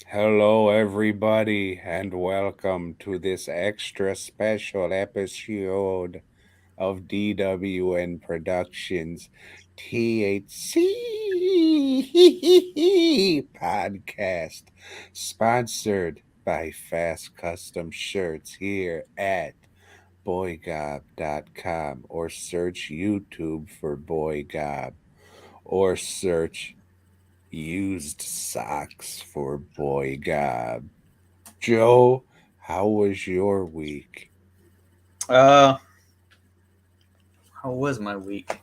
Hello, everybody, and welcome to this extra special episode of DWN Productions THC podcast, sponsored by Fast Custom Shirts here at BOYGOB.com, or search YouTube for BOYGOB, or search used socks for Boy Gob. Joe, how was your week? Uh, how was my week?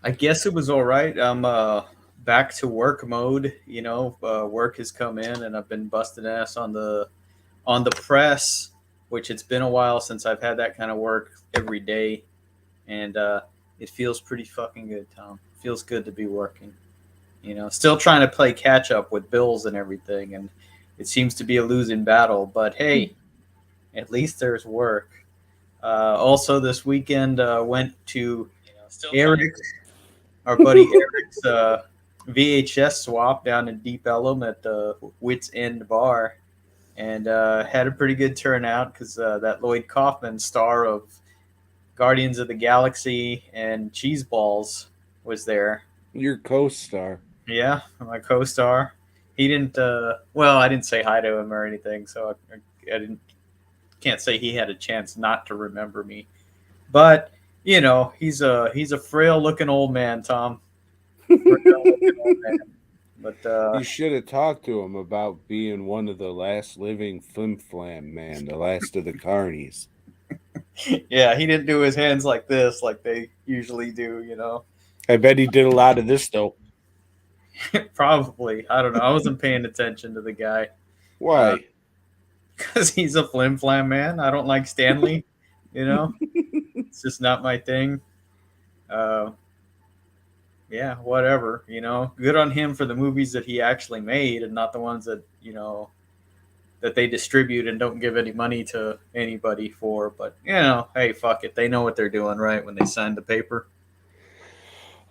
I guess it was all right. I'm back to work mode. Work has come in, and I've been busting ass on the press, which it's been a while since I've had that kind of work every day, and it feels pretty fucking good, Tom. Feels good to be working. Still trying to play catch up with bills and everything, and it seems to be a losing battle. But hey, at least there's work. Also, this weekend went to Eric, our buddy Eric's VHS swap down in Deep Ellum at the Wits End Bar, and had a pretty good turnout because that Lloyd Kaufman, star of Guardians of the Galaxy and Cheeseballs, was there. Your co star. Yeah, my co-star. He didn't. Well, I didn't say hi to him or anything, so I didn't. Can't say he had a chance not to remember me. But he's a frail looking old man, Tom. Frail looking old man. But You should have talked to him about being one of the last living flim flam man, the last of the carnies. yeah, he didn't do his hands like this, like they usually do. I bet he did a lot of this though. Probably. I don't know. I wasn't paying attention to the guy Why? because he's a flim flam man. I don't like Stanley. It's just not my thing. Uh, yeah, whatever. Good on him for the movies that he actually made, and not the ones that they distribute and don't give any money to anybody for. But hey, fuck it. They know what they're doing, right? When they signed the paper.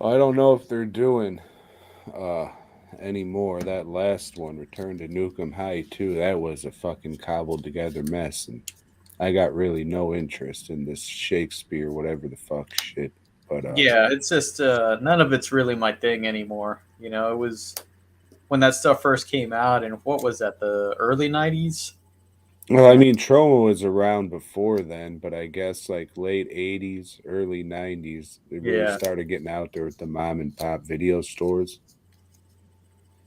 I don't know if they're doing uh anymore. That last one, Return to Nukem High 2, that was a fucking cobbled together mess, and I got really no interest in this Shakespeare, whatever the fuck shit. But Yeah, it's just none of it's really my thing anymore. It was when that stuff first came out, and what was that? The early '90s. well, I mean, Troma was around before then, but I guess like late 80s, early 90s, they really Yeah, started getting out there with the mom and pop video stores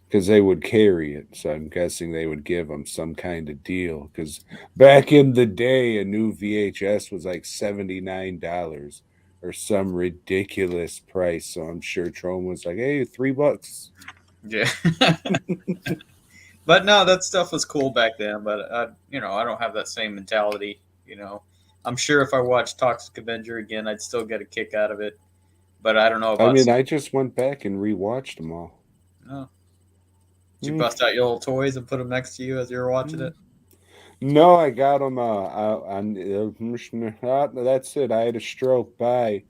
because they would carry it. So I'm guessing they would give them some kind of deal. Because back in the day, a new VHS was like $79 or some ridiculous price. So I'm sure Troma was like, hey, $3. yeah. But no, that stuff was cool back then. But I don't have that same mentality. I'm sure if I watched Toxic Avenger again, I'd still get a kick out of it. But I don't know I about. mean, I just went back and rewatched them all. No. Did you Mm, bust out your old toys and put them next to you as you were watching mm. it? No, I got them on. That's it. I had a stroke. Bye.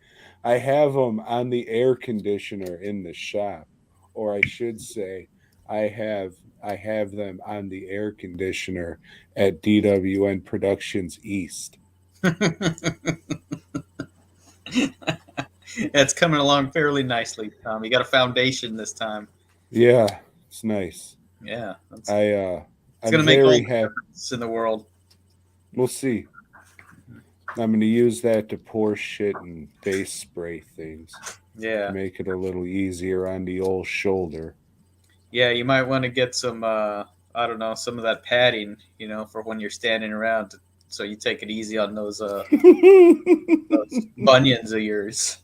I have them on the air conditioner in the shop, or I should say, I have I have them on the air conditioner at DWN Productions East. It's coming along fairly nicely, Tom. You got a foundation this time. Yeah, it's nice. Yeah, it's I I'm going to make all very the happy. difference in the world. We'll see. I'm gonna use that to pour shit and base spray things. Yeah, Make it a little easier on the old shoulder. yeah. You might want to get some. I don't know, some of that padding. For when you're standing around, so you take it easy on those bunions of yours.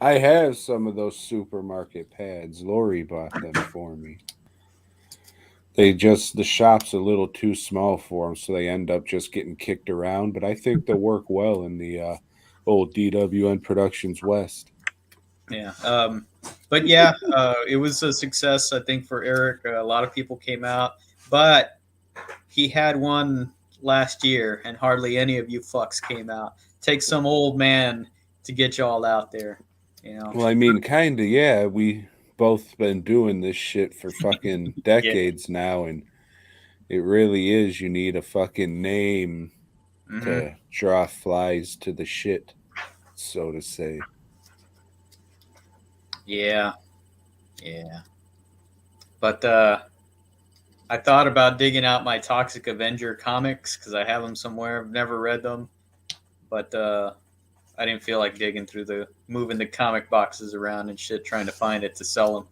I have some of those supermarket pads. Lori bought them for me. The shop's a little too small for them, so they end up just getting kicked around. But I think they'll work well in the old DWN Productions West. Yeah. But yeah, it was a success, I think, for Eric. A lot of people came out, but he had one last year, and hardly any of you fucks came out. Take some old man to get y'all out there. Well, I mean, kinda, yeah. We both been doing this shit for fucking Yeah. decades now, and it really is. You need a fucking name Hmm. to draw flies to the shit, so to say. Yeah. Yeah. But I thought about digging out my Toxic Avenger comics because I have them somewhere. I've never read them, but I didn't feel like digging through the moving the comic boxes around and shit trying to find it to sell them.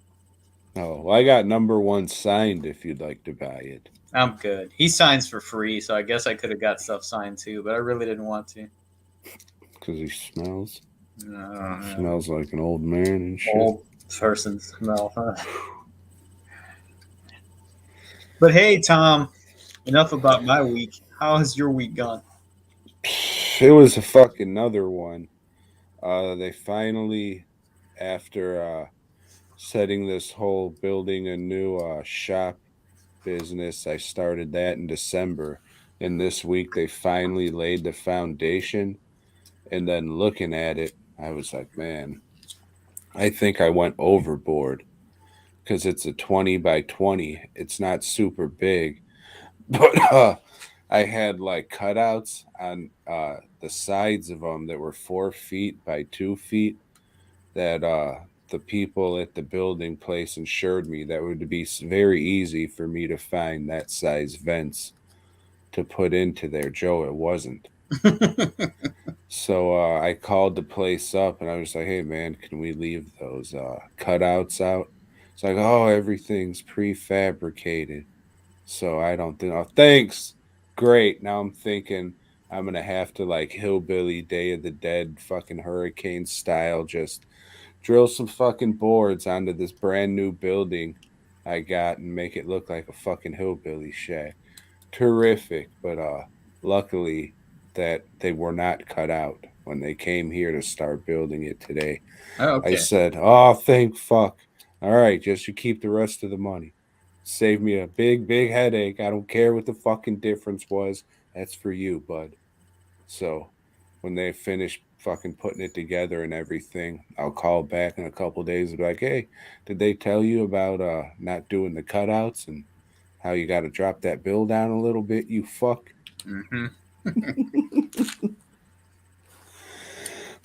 Oh, well, I got number one signed if you'd like to buy it. I'm good. He signs for free, so I guess I could have got stuff signed too, but I really didn't want to. Because he smells. No, Smells like an old man and shit. old person smell, huh? But hey, Tom, enough about my week. How has your week gone? It was a fucking another one. They finally, after setting this whole building a new shop business, I started that in December. And this week they finally laid the foundation. And then looking at it, I was like, man, I think I went overboard because it's a 20 by 20. It's not super big, but I had like cutouts on the sides of them that were 4 feet by 2 feet that the people at the building place assured me that would be very easy for me to find that size vents to put into there. Joe, it wasn't. So I called the place up and I was like, hey man, can we leave those cutouts out? It's like, oh, everything's prefabricated. So I don't think, oh, thanks. Great. Now I'm thinking I'm going to have to like hillbilly Day of the Dead fucking hurricane style just drill some fucking boards onto this brand new building I got and make it look like a fucking hillbilly shack. Terrific, but luckily that they were not cut out when they came here to start building it today. Oh, I okay. said, "Oh, thank fuck. All right, just you keep the rest of the money. Save me a big headache. I don't care what the fucking difference was. That's for you, bud." So when they finish fucking putting it together and everything, I'll call back in a couple days and be like, "Hey, did they tell you about not doing the cutouts and how you got to drop that bill down a little bit, you fuck?" Hmm.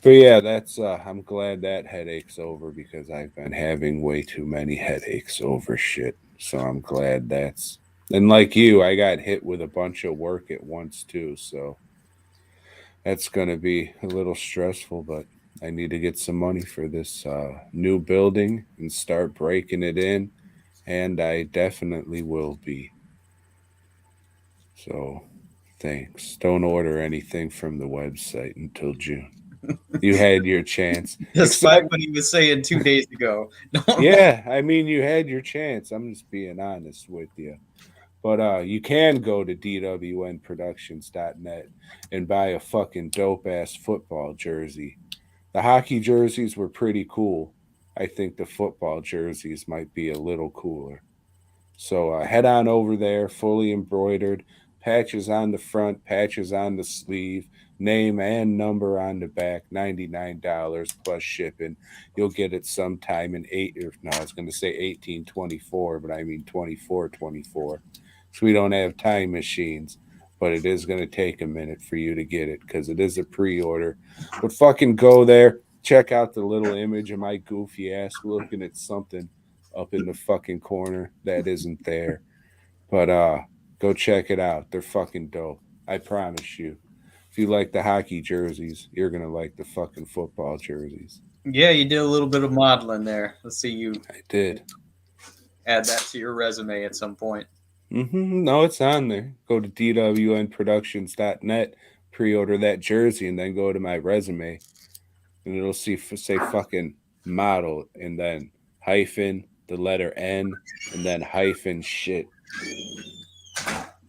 But yeah, that's I'm glad that headache's over because I've been having way too many headaches over shit. So I'm glad that's, and like you, I got hit with a bunch of work at once too, so that's going to be a little stressful, but I need to get some money for this new building and start breaking it in, and I definitely will be. So thanks. Don't order anything from the website until June. You had your chance. Despite Except, what he was saying 2 days ago. Don't. yeah, I mean, you had your chance. I'm just being honest with you. But you can go to dwnproductions.net and buy a fucking dope ass football jersey. The hockey jerseys were pretty cool. I think the football jerseys might be a little cooler. So head on over there, fully embroidered, patches on the front, patches on the sleeve, name and number on the back, $99 plus shipping. You'll get it sometime in eight, or no, I was going to say 1824, but I mean 2424. So we don't have time machines, but it is going to take a minute for you to get it because it is a pre-order. But fucking go there, check out the little image of my goofy ass looking at something up in the fucking corner that isn't there. But go check it out. They're fucking dope. I promise you. If you like the hockey jerseys, you're gonna like the fucking football jerseys. Yeah, you did a little bit of modeling there. Let's see you I did. add that to your resume at some point. No, it's on there. Go to dwnproductions.net, pre-order that jersey, and then go to my resume, and it'll say fucking model, and then hyphen the letter N, and then hyphen shit,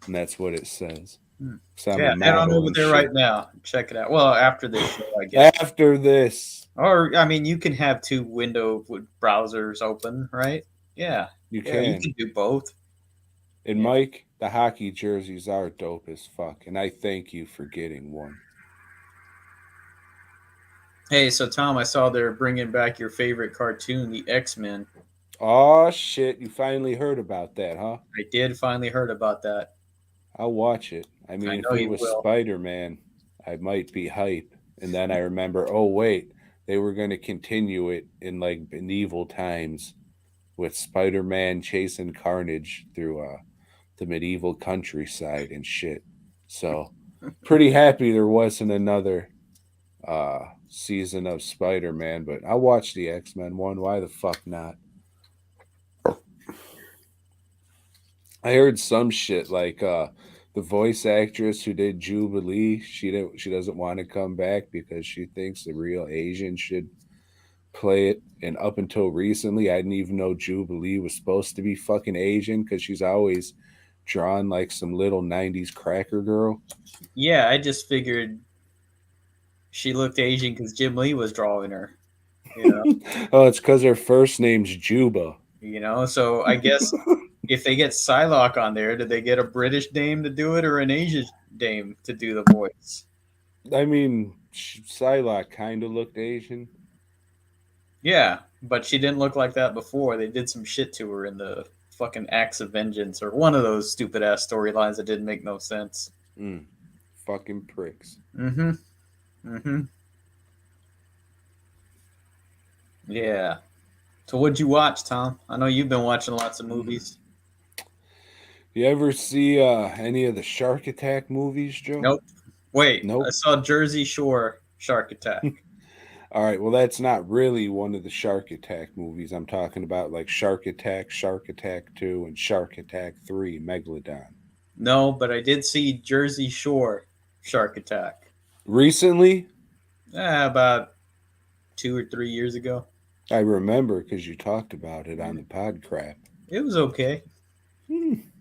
and that's what it says. Hmm. So I'm a Yeah, head on model over and there right shit. now. Check it out. Well, after this show, I guess. After this, Or I mean, you can have two window browsers open, right? Yeah, you yeah, you can. can do both. And Yeah. Mike, the hockey jerseys are dope as fuck, and I thank you for getting one. Hey, so Tom, I saw they're bringing back your favorite cartoon, the X Men. Oh shit! You finally heard about that, huh? I did finally heard about that. I'll watch it. I I mean, if know it you was will. Spider Man, I might be hype. And then I remember, oh wait, they were going to continue it in like medieval times with Spider Man chasing Carnage through the medieval countryside and shit. So, pretty happy there wasn't another season of Spider Man, but I watched the X-Men one. Why the fuck not? I heard some shit like the voice actress who did Jubilee, she doesn't want to come back because she thinks the real Asian should play it. And up until recently, I didn't even know Jubilee was supposed to be fucking Asian because she's always drawn like some little 90s cracker girl. Yeah, I just figured she looked Asian because Jim Lee was drawing her. You know, Oh, it's because her first name's Juba. So I guess if they get Psylocke on there, did they get a British dame to do it or an Asian dame to do the voice? I mean, Psylocke kind of looked Asian. Yeah, but she didn't look like that before. They did some shit to her in the fucking Acts of Vengeance or one of those stupid ass storylines that didn't make no sense. Mm, fucking pricks. Mm-hmm. Mm-hmm. Yeah. So what'd you watch, Tom? I know you've been watching lots of movies. You ever see any of the Shark Attack movies, Joe? Nope. Wait, I Nope. saw Jersey Shore Shark Attack. All right, well, that's not really one of the Shark Attack movies. I'm talking about like Shark Attack 2, and Shark Attack 3, Megalodon. No, but I did see Jersey Shore Shark Attack. Recently, About 2 or 3 years ago. I remember because you talked about it on the pod crap. It was okay.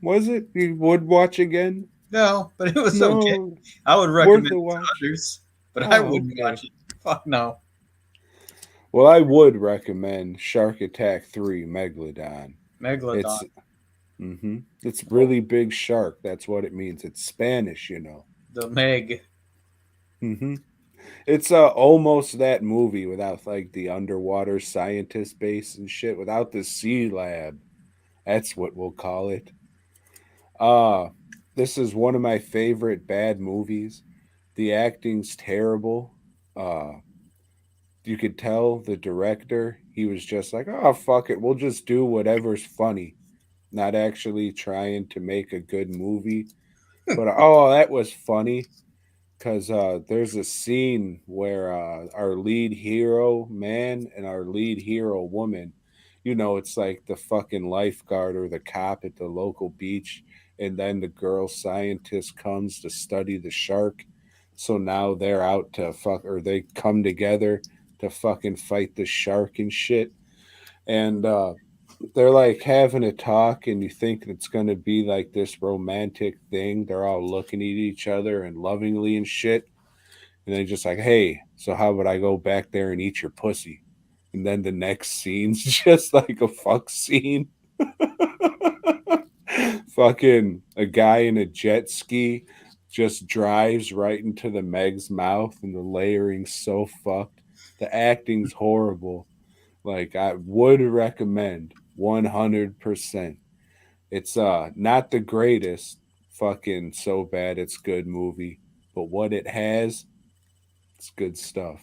Was it? You would watch again? No, but it was okay. No, I would recommend worth it a to watch. others, but I Oh, wouldn't okay. watch it. Fuck no. Well, I would recommend Shark Attack 3, Megalodon. It's Megalodon. it's really big shark. That's what it means. It's Spanish, you know. The Meg. hmm It's almost that movie without like the underwater scientist base and shit, without the sea lab. That's what we'll call it. Uh this is one of my favorite bad movies. The acting's terrible. Uh you could tell the director, he was just like, "Oh fuck it, we'll just do whatever's funny." Not actually trying to make a good movie, but oh, that was funny because there's a scene where our lead hero man and our lead hero woman, it's like the fucking lifeguard or the cop at the local beach, and then the girl scientist comes to study the shark. So now they're out to fuck, or they come together to fucking fight the shark and shit. And they're like having a talk, and you think it's going to be like this romantic thing. They're all looking at each other and lovingly and shit. And then just like, hey, so how would I go back there and eat your pussy? And then the next scene's just like a fuck scene. Fucking a guy in a jet ski just drives right into the Meg's mouth, and the layering's so fucked. The acting's horrible. Like, I would recommend 100%. It's not the greatest fucking so bad it's good movie, but what it has, it's good stuff.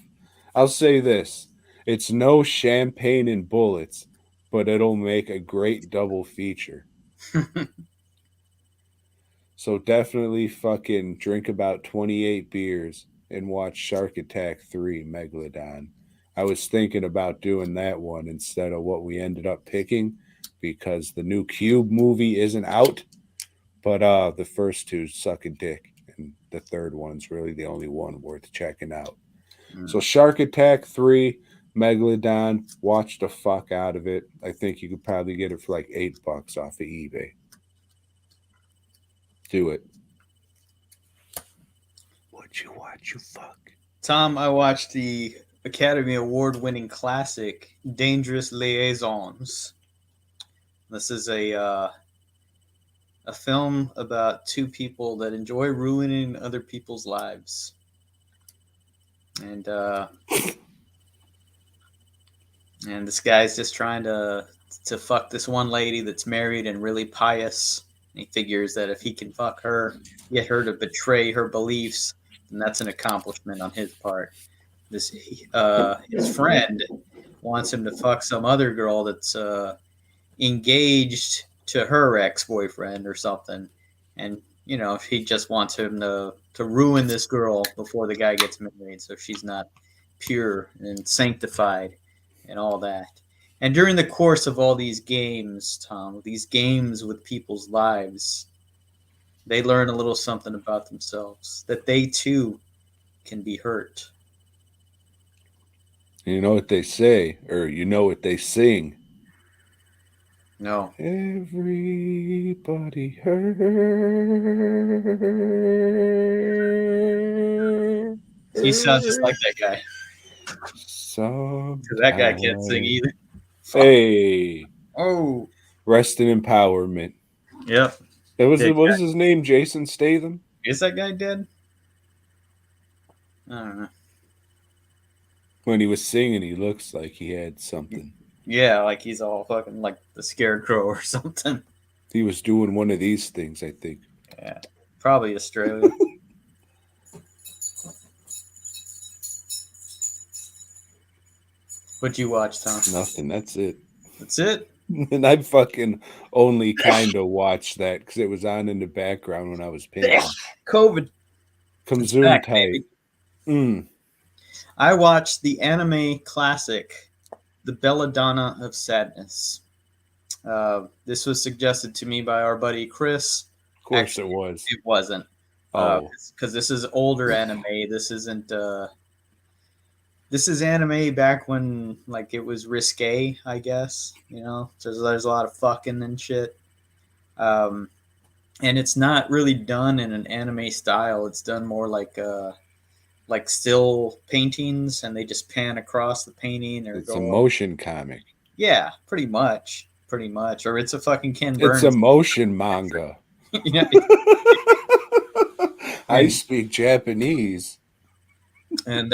I'll say this. It's no champagne and bullets, but it'll make a great double feature. So definitely fucking drink about 28 beers and watch Shark Attack 3 Megalodon. I was thinking about doing that one instead of what we ended up picking because the new Cube movie isn't out, but the first two suck a dick, and the third one's really the only one worth checking out. So Mm. Shark Attack 3 Megalodon, watch the fuck out of it. I think you could probably get it for like $8 off of eBay. Do it. What you watch, you fuck. Tom, I watched the Academy Award winning classic, Dangerous Liaisons. This is a film about two people that enjoy ruining other people's lives. And and this guy's just trying to to fuck this one lady that's married and really pious. And he figures that if he can fuck her, get her to betray her beliefs, then that's an accomplishment on his part. This his friend wants him to fuck some other girl that's engaged to her ex-boyfriend or something, and he just wants him to ruin this girl before the guy gets married, so she's not pure and sanctified and all that. And during the course of all these games, Tom, these games with people's lives, they learn a little something about themselves, that they too can be hurt. You know what they say, or you know what they sing. No. Everybody hurt. You sound just like that guy. Sometimes. That guy can't sing either. Fuck. Hey. Oh. Rest in empowerment. Yep. What was his name? Jason Statham? Is that guy dead? I don't know. When he was singing, he looks like he had something. Yeah, like he's all fucking like the Scarecrow or something. He was doing one of these things, I think. Yeah, probably Australia. What'd you watch, Tom? Nothing. That's it. That's it? And I fucking only kind of watched that because it was on in the background when I was painting. COVID. Come Zoom tight. I watched the anime classic, The Belladonna of Sadness. This was suggested to me by our buddy Chris. Of course it was. It wasn't. Because this is older anime. This isn't... This is anime back when like it was risque, I guess. So there's a lot of fucking and shit. And it's not really done in an anime style. It's done more like still paintings, and they just pan across the painting. Or it's a motion comic. Yeah, pretty much. Or it's a fucking Ken Burns. It's a motion manga. I speak Japanese. And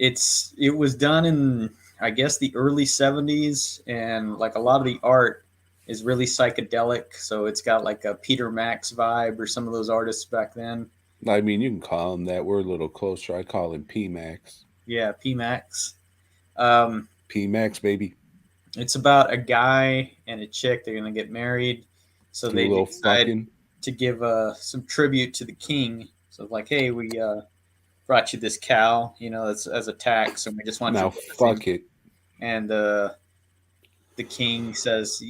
it was done in, I guess, the early 70s, and like a lot of the art is really psychedelic, so it's got like a Peter Max vibe or some of those artists back then. I mean, you can call him that. We're a little closer. I call him P-Max. Yeah, P-Max. P-Max, baby. It's about a guy and a chick. They're going to get married, so they decide to give some tribute to the king. So like, hey, we brought you this cow, that's as a tax, and we just want you to fuck it. And the king says,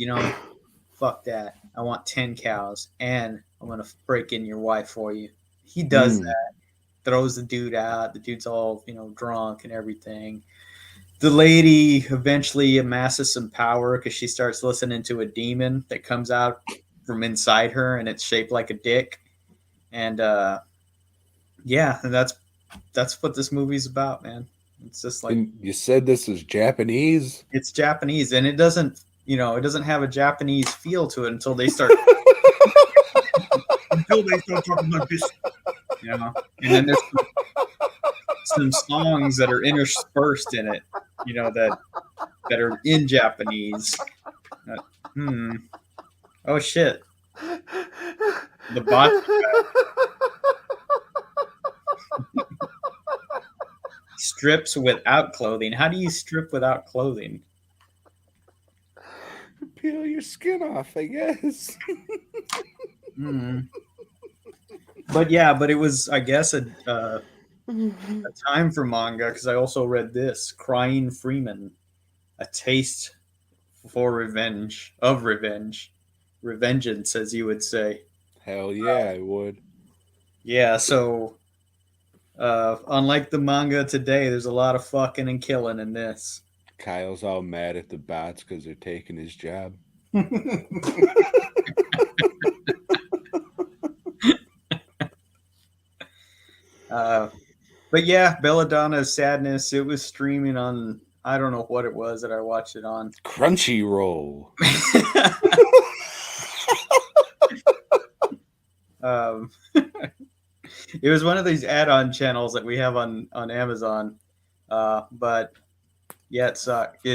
fuck that. I want 10 cows, and I'm gonna break in your wife for you. He does that, throws the dude out. The dude's all drunk and everything. The lady eventually amasses some power because she starts listening to a demon that comes out from inside her, and it's shaped like a dick. And and that's what this movie's about, man. It's just like, and you said this is Japanese. It's Japanese, and it doesn't have a Japanese feel to it until they start talking like this, And then there's some songs that are interspersed in it, that are in Japanese. Oh shit! The bot. Strips without clothing. How do you strip without clothing? Peel your skin off, I guess. But it was, I guess, a time for manga, because I also read this, Crying Freeman, A Taste for Revenge, Revengeance, as you would say. Hell yeah, I would. Yeah, so unlike the manga today, there's a lot of fucking and killing in this. Kyle's all mad at the bots because they're taking his job. But yeah, Belladonna of Sadness, it was streaming on, I don't know what it was that I watched it on. Crunchyroll. It was one of these add-on channels that we have on Amazon. But yeah, it sucked.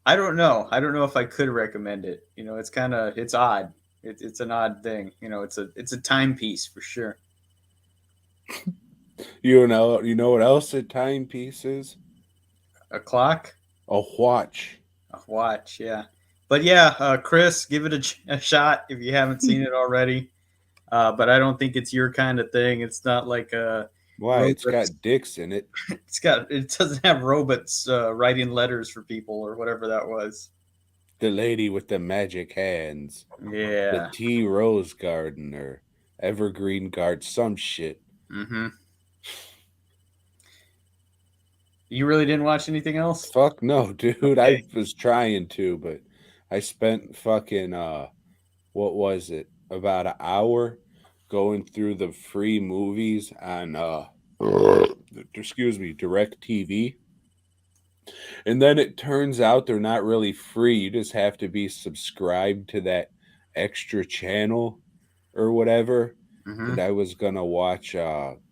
I don't know. I don't know if I could recommend it. It's kind of it's odd. It's an odd thing. It's a timepiece for sure. You know what else a timepiece is? A clock, A watch. a watch, yeah. But yeah, Chris, give it a shot if you haven't seen it already. But I don't think it's your kind of thing. It's not like Why? It's robots. got dicks in it. It doesn't have robots writing letters for people or whatever that was. The lady with the magic hands. The Yeah. tea rose garden or evergreen guard, some shit. Mm-hmm. You really didn't watch anything else? Fuck no, dude. I Okay. was trying to, but I spent fucking what was it? About an hour going through the free movies on excuse me, Direct TV. And then it turns out they're not really free. You just have to be subscribed to that extra channel or whatever. Mm-hmm. And I was gonna watch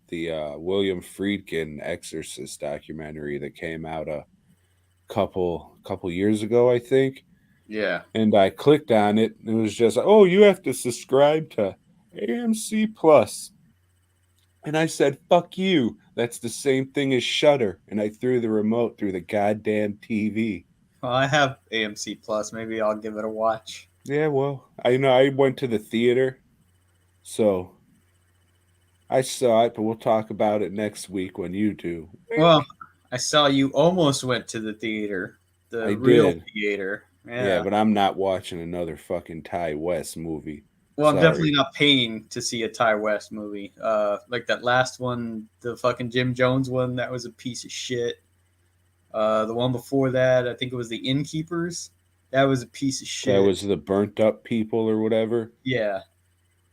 the William Friedkin Exorcist documentary that came out a couple years ago, I think. Yeah. And I clicked on it, and it was just, oh, you have to subscribe to AMC Plus. And I said, fuck you. That's the same thing as Shutter. And I threw the remote through the goddamn TV. Well, I have AMC Plus. Maybe I'll give it a watch. Yeah, well, I know I went to the theater, so I saw it, but we'll talk about it next week when you do. Well, I saw you almost went to the theater, I the real did. theater. Yeah, Yeah. but I'm not watching another fucking Ty West movie. Well, I'm definitely Sorry. not paying to see a Ty West movie. Like that last one, the fucking Jim Jones one, that was a piece of shit. The one before that, I think it was the Innkeepers. That was a piece of That shit. was the burnt up people or whatever. Yeah.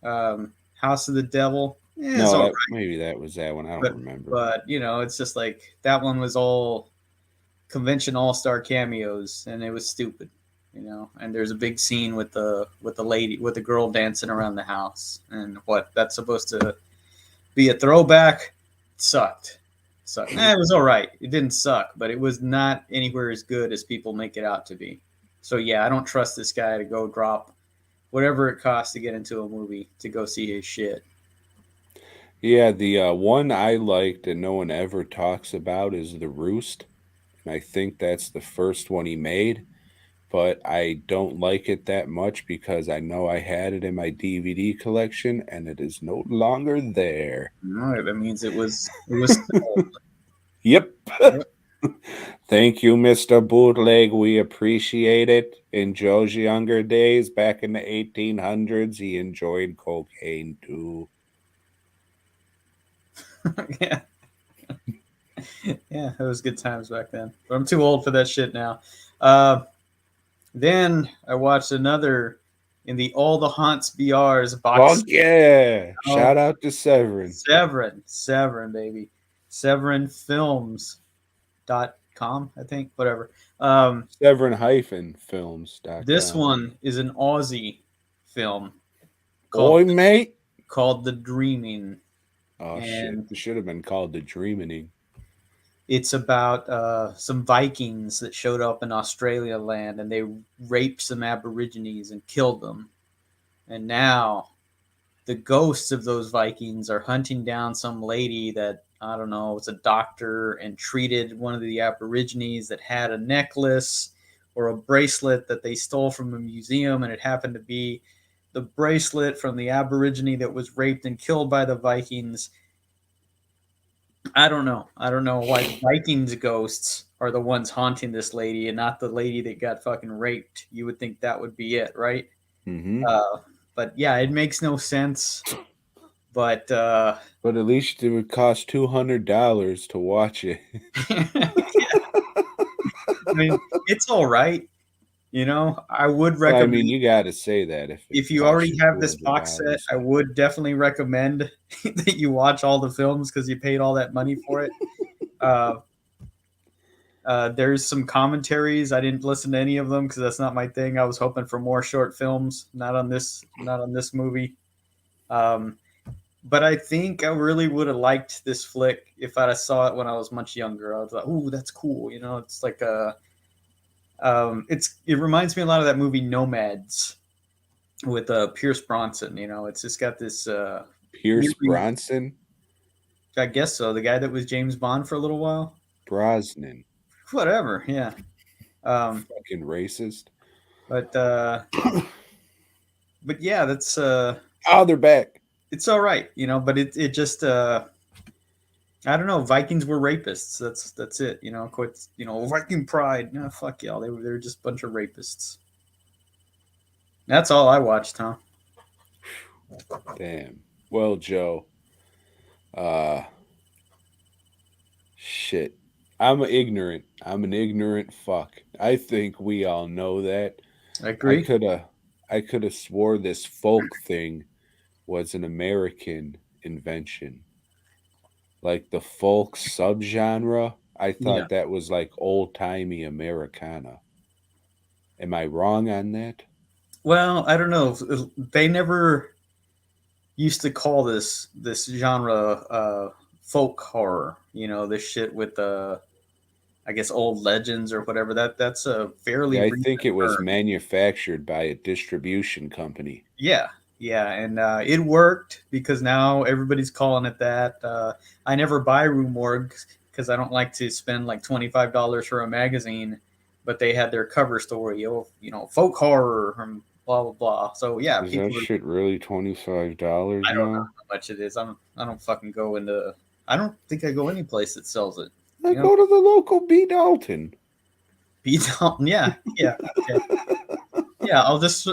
House of the Devil. Yeah, it's No, all that right, maybe that was that one. I don't but remember. but it's just like that one was all convention all star cameos, and it was stupid. And there's a big scene with the lady with the girl dancing around the house, and what that's supposed to be a throwback. Sucked. Sucked. It was all right. It didn't suck, but it was not anywhere as good as people make it out to be. So yeah, I don't trust this guy to go drop whatever it costs to get into a movie to go see his shit. Yeah, the one I liked and no one ever talks about is The Roost. And I think that's the first one he made, but I don't like it that much because I know I had it in my DVD collection and it is no longer there. No, that means it was Yep. yep. Thank you, Mr. Bootleg. We appreciate it. In Joe's younger days, back in the 1800s, he enjoyed cocaine too. Yeah. Yeah, it was good times back then. But I'm too old for that shit now. Uh, then I watched another in the All the Haunts BRs box. Fuck yeah. Oh, Shout out to Severin. Severin, baby. SeverinFilms.com, I think, whatever. This Severin-films.com. one is an Aussie film Oi, called mate. called The Dreaming, Oh, shit. and It should have been called The Dreaming. it's about some Vikings that showed up in Australia land, and they raped some Aborigines and killed them. And now the ghosts of those Vikings are hunting down some lady that, I don't know, was a doctor and treated one of the Aborigines that had a necklace or a bracelet that they stole from a museum, and it happened to be the bracelet from the Aborigine that was raped and killed by the Vikings. I don't know. I don't know why the Vikings ghosts are the ones haunting this lady and not the lady that got fucking raped. You would think that would be it, right? Mm-hmm. But yeah, it makes no sense. But But at least it would cost $200 to watch it. I mean, it's all right. I would Well, I mean, recommend you got to say that if it if you costs already you have this box set, $200. I would definitely recommend that you watch all the films because you paid all that money for it. Uh, there's some commentaries. I didn't listen to any of them because that's not my thing. I was hoping for more short films, not on this movie. Um, but I think I really would have liked this flick if I saw it when I was much younger. I was like, "Ooh, that's cool!" It's like It reminds me a lot of that movie Nomads with Pierce Bronson. You know, it's just got this Pierce eerie. Bronson, I guess so. The guy that was James Bond for a little while. Brosnan, Whatever. Yeah. Um, fucking racist. but but yeah, that's Oh, they're back. it's all right. You know, but it just I don't know. Vikings were rapists. That's it. You know, quit. You know, Viking pride. No, fuck y'all. They were just a bunch of rapists. That's all I watched, huh? Damn. Well, Joe, uh, shit. I'm ignorant. I'm an ignorant fuck. I think we all know that. I I agree. could have I could have swore this folk thing was an American invention. Like the folk subgenre, I Yeah. thought that was like old-timey Americana. Am I wrong on that? Well, I don't know. They never used to call this genre folk horror. You know, this shit with I guess old legends or whatever. That's a fairly Yeah, I recent think it was term. manufactured by a distribution company. Yeah, yeah, and it worked because now everybody's calling it that. I never buy Rue Morgue because I don't like to spend like $25 for a magazine, but they had their cover story, oh, you know, folk horror and blah blah blah. So yeah, Is that people are. shit really $25 I don't know now? how much it is. I don't fucking go into. I don't think I go any place that sells it. I You know, go to the local B. Dalton. beat down. Yeah, yeah, okay, yeah. I'll just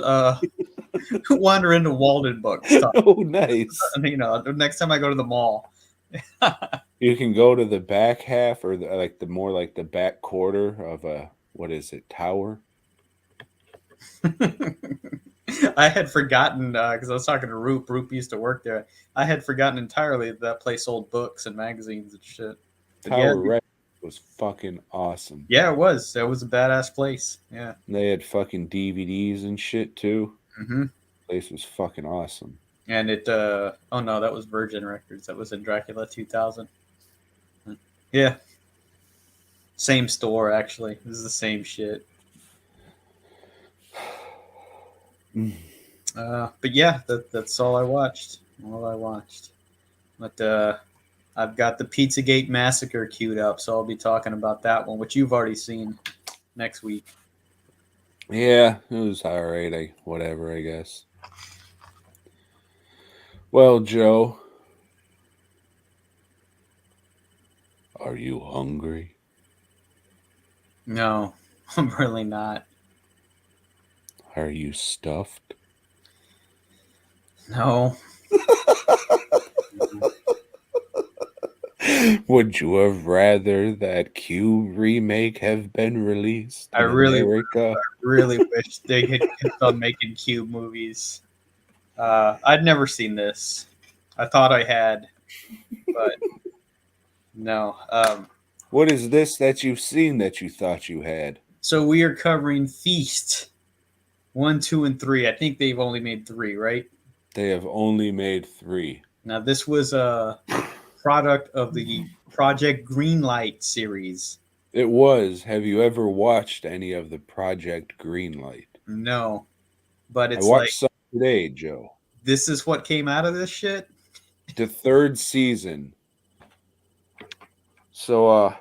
wander into Walden Bookstop. Oh, nice. You know, the next time I go to the mall. You can go to the back half or like the more like the back quarter of a what is it, tower? I had forgotten because I was talking to Roop. Roop used to work there. I had forgotten entirely that place sold books and magazines and shit. But yeah, Tower Red was fucking awesome. yeah, it was. That was a badass place. Yeah. They had fucking DVDs and shit too. Hmm. Place was fucking awesome. And it. Oh no, that was Virgin Records. That was in Dracula 2000. Yeah, same store actually. This is the same shit. But yeah, that's all I watched. All I watched. But I've got the Pizzagate Massacre queued up, so I'll be talking about that one, which you've already seen next week. Yeah, it was alright. Whatever, I guess. Well, Joe, are you hungry? No, I'm really not. Are you stuffed? No. Would you have rather that Cube remake have been released I in really, America? really wish they had kept on making Cube movies. I'd never seen this. I thought I had, but no. What is this that you've seen that you thought you had? So we are covering Feast 1, 2, and 3. I think they've only made 3, right? They have only made 3. Now this was a product of the Project Greenlight series. It was. Have you ever watched any of the Project Greenlight? No, but I it's like watched some today, Joe. this is what came out of this shit. The 3rd season. So,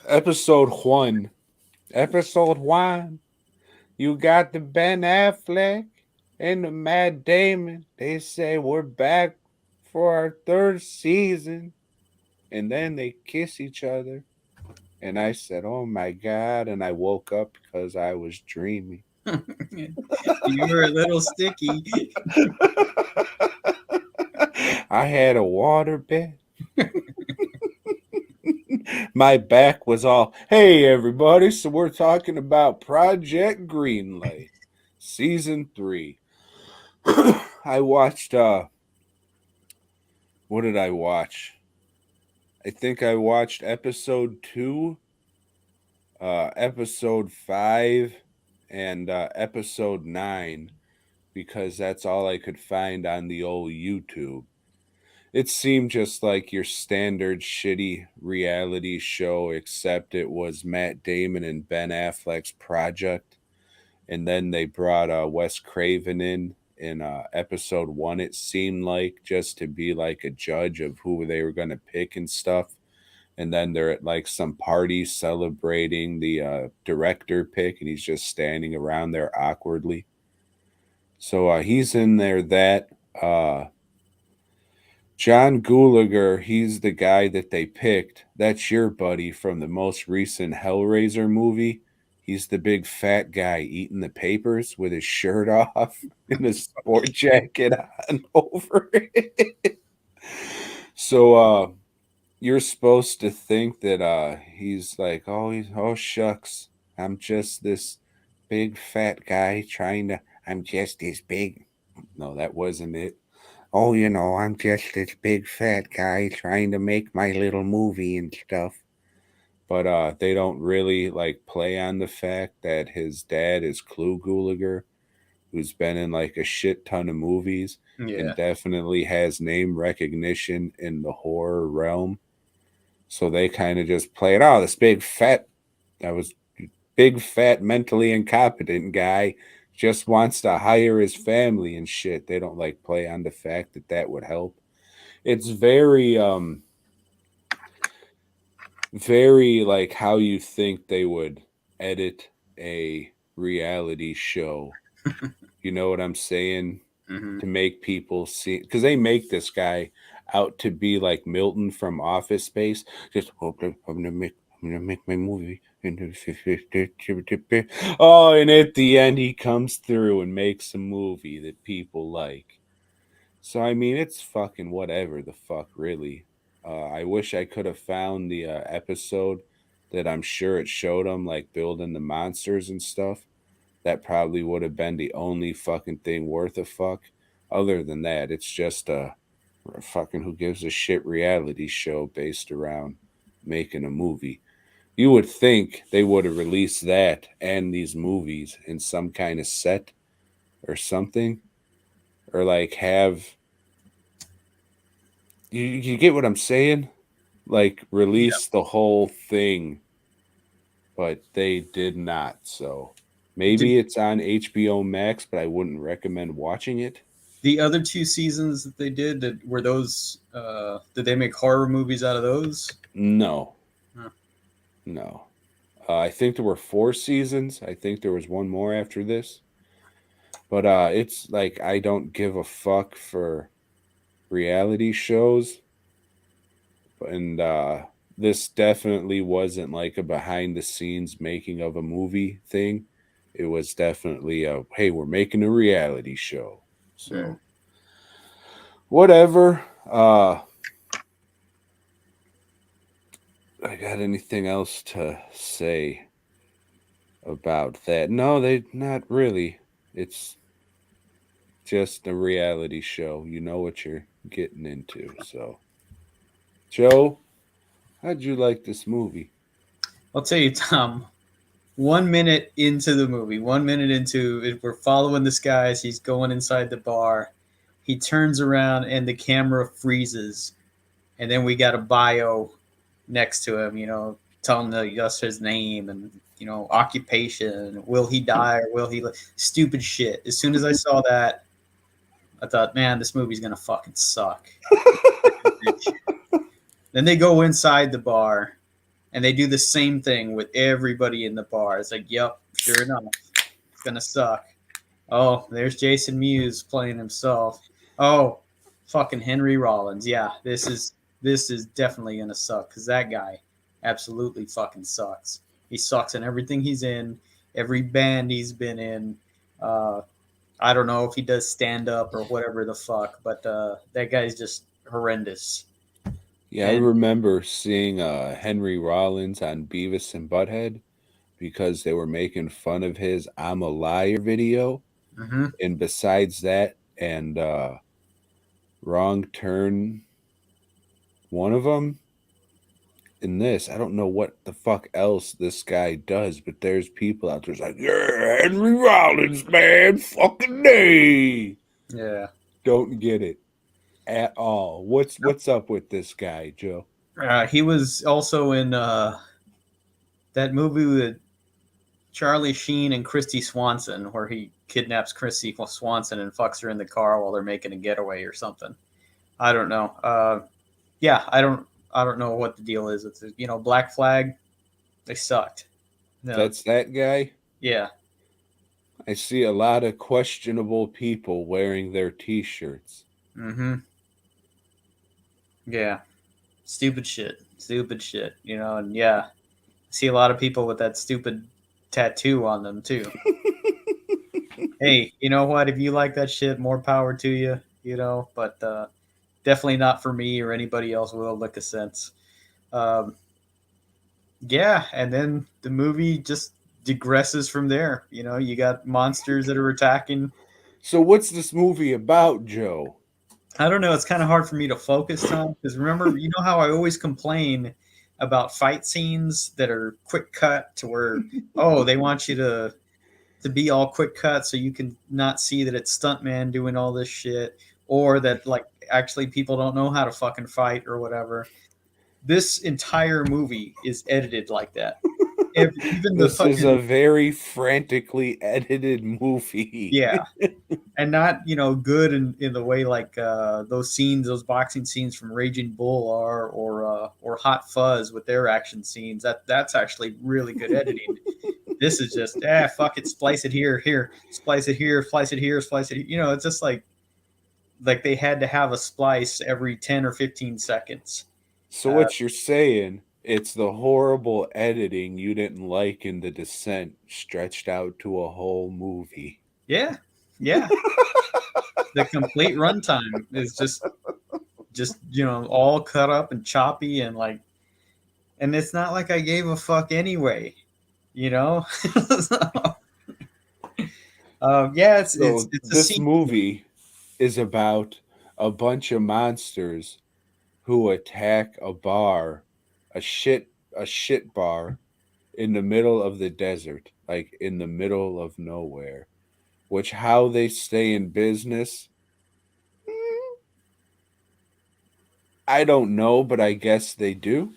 episode 1. Episode 1. You got the Ben Affleck and the Matt Damon. They say we're back for our 3rd season. And then they kiss each other. And I said, oh my God. And I woke up because I was dreaming. You were a little sticky. I had a water bed. My back was all, hey, everybody. So we're talking about Project Greenlight, Season 3. I watched, what did I watch? I think I watched episode 2, episode 5, and episode 9 because that's all I could find on the old YouTube. it seemed just like your standard shitty reality show, except it was Matt Damon and Ben Affleck's project. And then they brought Wes Craven in episode one. It seemed like just to be like a judge of who they were going to pick and stuff. And then they're at like some party celebrating the director pick, and he's just standing around there awkwardly. So he's in there. That uh, John Gulager, he's the guy that they picked. That's your buddy from the most recent Hellraiser movie. He's the big fat guy eating the papers with his shirt off and a sport jacket on over it. So you're supposed to think that he's like, oh shucks, I'm just this big fat guy trying to I'm just this big. No, that wasn't it. Oh, I'm just this big fat guy trying to make my little movie and stuff. But they don't really like play on the fact that his dad is Clu Gulager, who's been in like a shit ton of movies and Yeah. definitely has name recognition in the horror realm. So they kind of just play it. Oh, this that was big fat mentally incompetent guy just wants to hire his family and shit. They don't like play on the fact that that would help. It's very like how you think they would edit a reality show. You know what I'm saying? Mm-hmm. To make people see, because they make this guy out to be like Milton from Office Space. Just I'm gonna make my movie. Oh, and at the end he comes through and makes a movie that people like. So I mean, it's fucking whatever the fuck, really. I wish I could have found the episode that I'm sure it showed them like building the monsters and stuff. That probably would have been the only fucking thing worth a fuck. Other than that, it's just a fucking who gives a shit reality show based around making a movie. You would think they would have released that and these movies in some kind of set or something, or like have you get what I'm saying? Like Yeah. release the whole thing, but they did not. So Did maybe it's on HBO Max, but I wouldn't recommend watching it. the other two seasons that they did, were those? Did they make horror movies out of those? No, Huh. no. I think there were 4 seasons. I think there was one more after this. But it's like I don't give a fuck for reality shows, and this definitely wasn't like a behind the scenes making of a movie thing. It was definitely a hey, we're making a reality show. Mm. So whatever. I got anything else to say about that? No, they not really. It's just a reality show. You know what you're getting into. So, Joe, how'd you like this movie? I'll tell you, Tom. 1 minute into the movie, 1 minute into it, we're following this guy as he's going inside the bar. He turns around and the camera freezes, and then we got a bio next to him, telling us his name and occupation. Will he die or will he live? Stupid shit. As soon as I saw that, I thought, man, this movie's gonna fucking suck. Then they go inside the bar and they do the same thing with everybody in the bar. It's like, yep, sure enough, it's gonna suck. Oh, there's Jason Mewes playing himself. Oh, fucking Henry Rollins. Yeah, this is definitely gonna suck because that guy absolutely fucking sucks. He sucks in everything he's in, every band he's been in. Uh, I don't know if he does stand up or whatever the fuck, but that guy's just horrendous. Yeah, I And remember seeing Henry Rollins on Beavis and Butthead because they were making fun of his "I'm a Liar" video, mm-hmm, and besides that, and Wrong Turn, one of them. In this, I don't know what the fuck else this guy does, but there's people out there like, yeah, Henry Rollins, man, fucking day. yeah, Don't get it. at all. What's up with this guy, Joe? He was also in that movie with Charlie Sheen and Christy Swanson, where he kidnaps Christy Swanson and fucks her in the car while they're making a getaway or something. I don't know. Yeah, I don't know what the deal is. It's Black Flag. They sucked. No, That's that guy. yeah. I see a lot of questionable people wearing their T-shirts. Mm-hmm. Yeah. Stupid shit. Stupid shit. And yeah, I see a lot of people with that stupid tattoo on them too. Hey, you know what? If you like that shit, more power to you. But definitely not for me or anybody else with a lick of sense. Um, yeah, and then the movie just digresses from there. You got monsters that are attacking. So what's this movie about, Joe? I don't know. It's kind of hard for me to focus, Tom, because remember, you know how I always complain about fight scenes that are quick cut to where, oh, they want you to be all quick cut so you can not see that it's stuntman doing all this shit, or that like actually people don't know how to fucking fight or whatever. This entire movie is edited like that. Even the This is a fucking very frantically edited movie. yeah, and not good in the way like those boxing scenes from Raging Bull are, or Hot Fuzz with their action scenes. That's actually really good editing. This is just fuck it, splice it here, splice it here, splice it here, splice it. It's just like they had to have a splice every 10 or 15 seconds. So what you're saying, it's the horrible editing you didn't like in The Descent stretched out to a whole movie. Yeah, yeah. The complete runtime is just all cut up and choppy and like, and it's not like I gave a fuck anyway, you know. So, yeah, So it's a this scene. movie is about a bunch of monsters who attack a bar, a shit bar in the middle of the desert, like in the middle of nowhere. Which how they stay in business, I don't know, but I guess they do.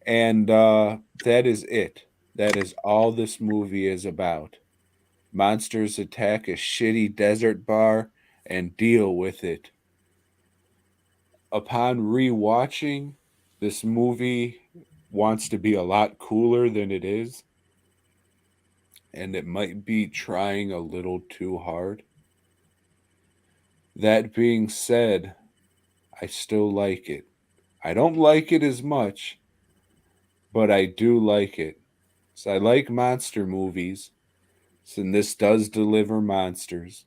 And that is it. That is all this movie is about. Monsters attack a shitty desert bar and deal with it. Upon rewatching, this movie wants to be a lot cooler than it is, and it might be trying a little too hard. That being said, I still like it. I don't like it as much, but I do like it. So I like monster movies, and this does deliver monsters.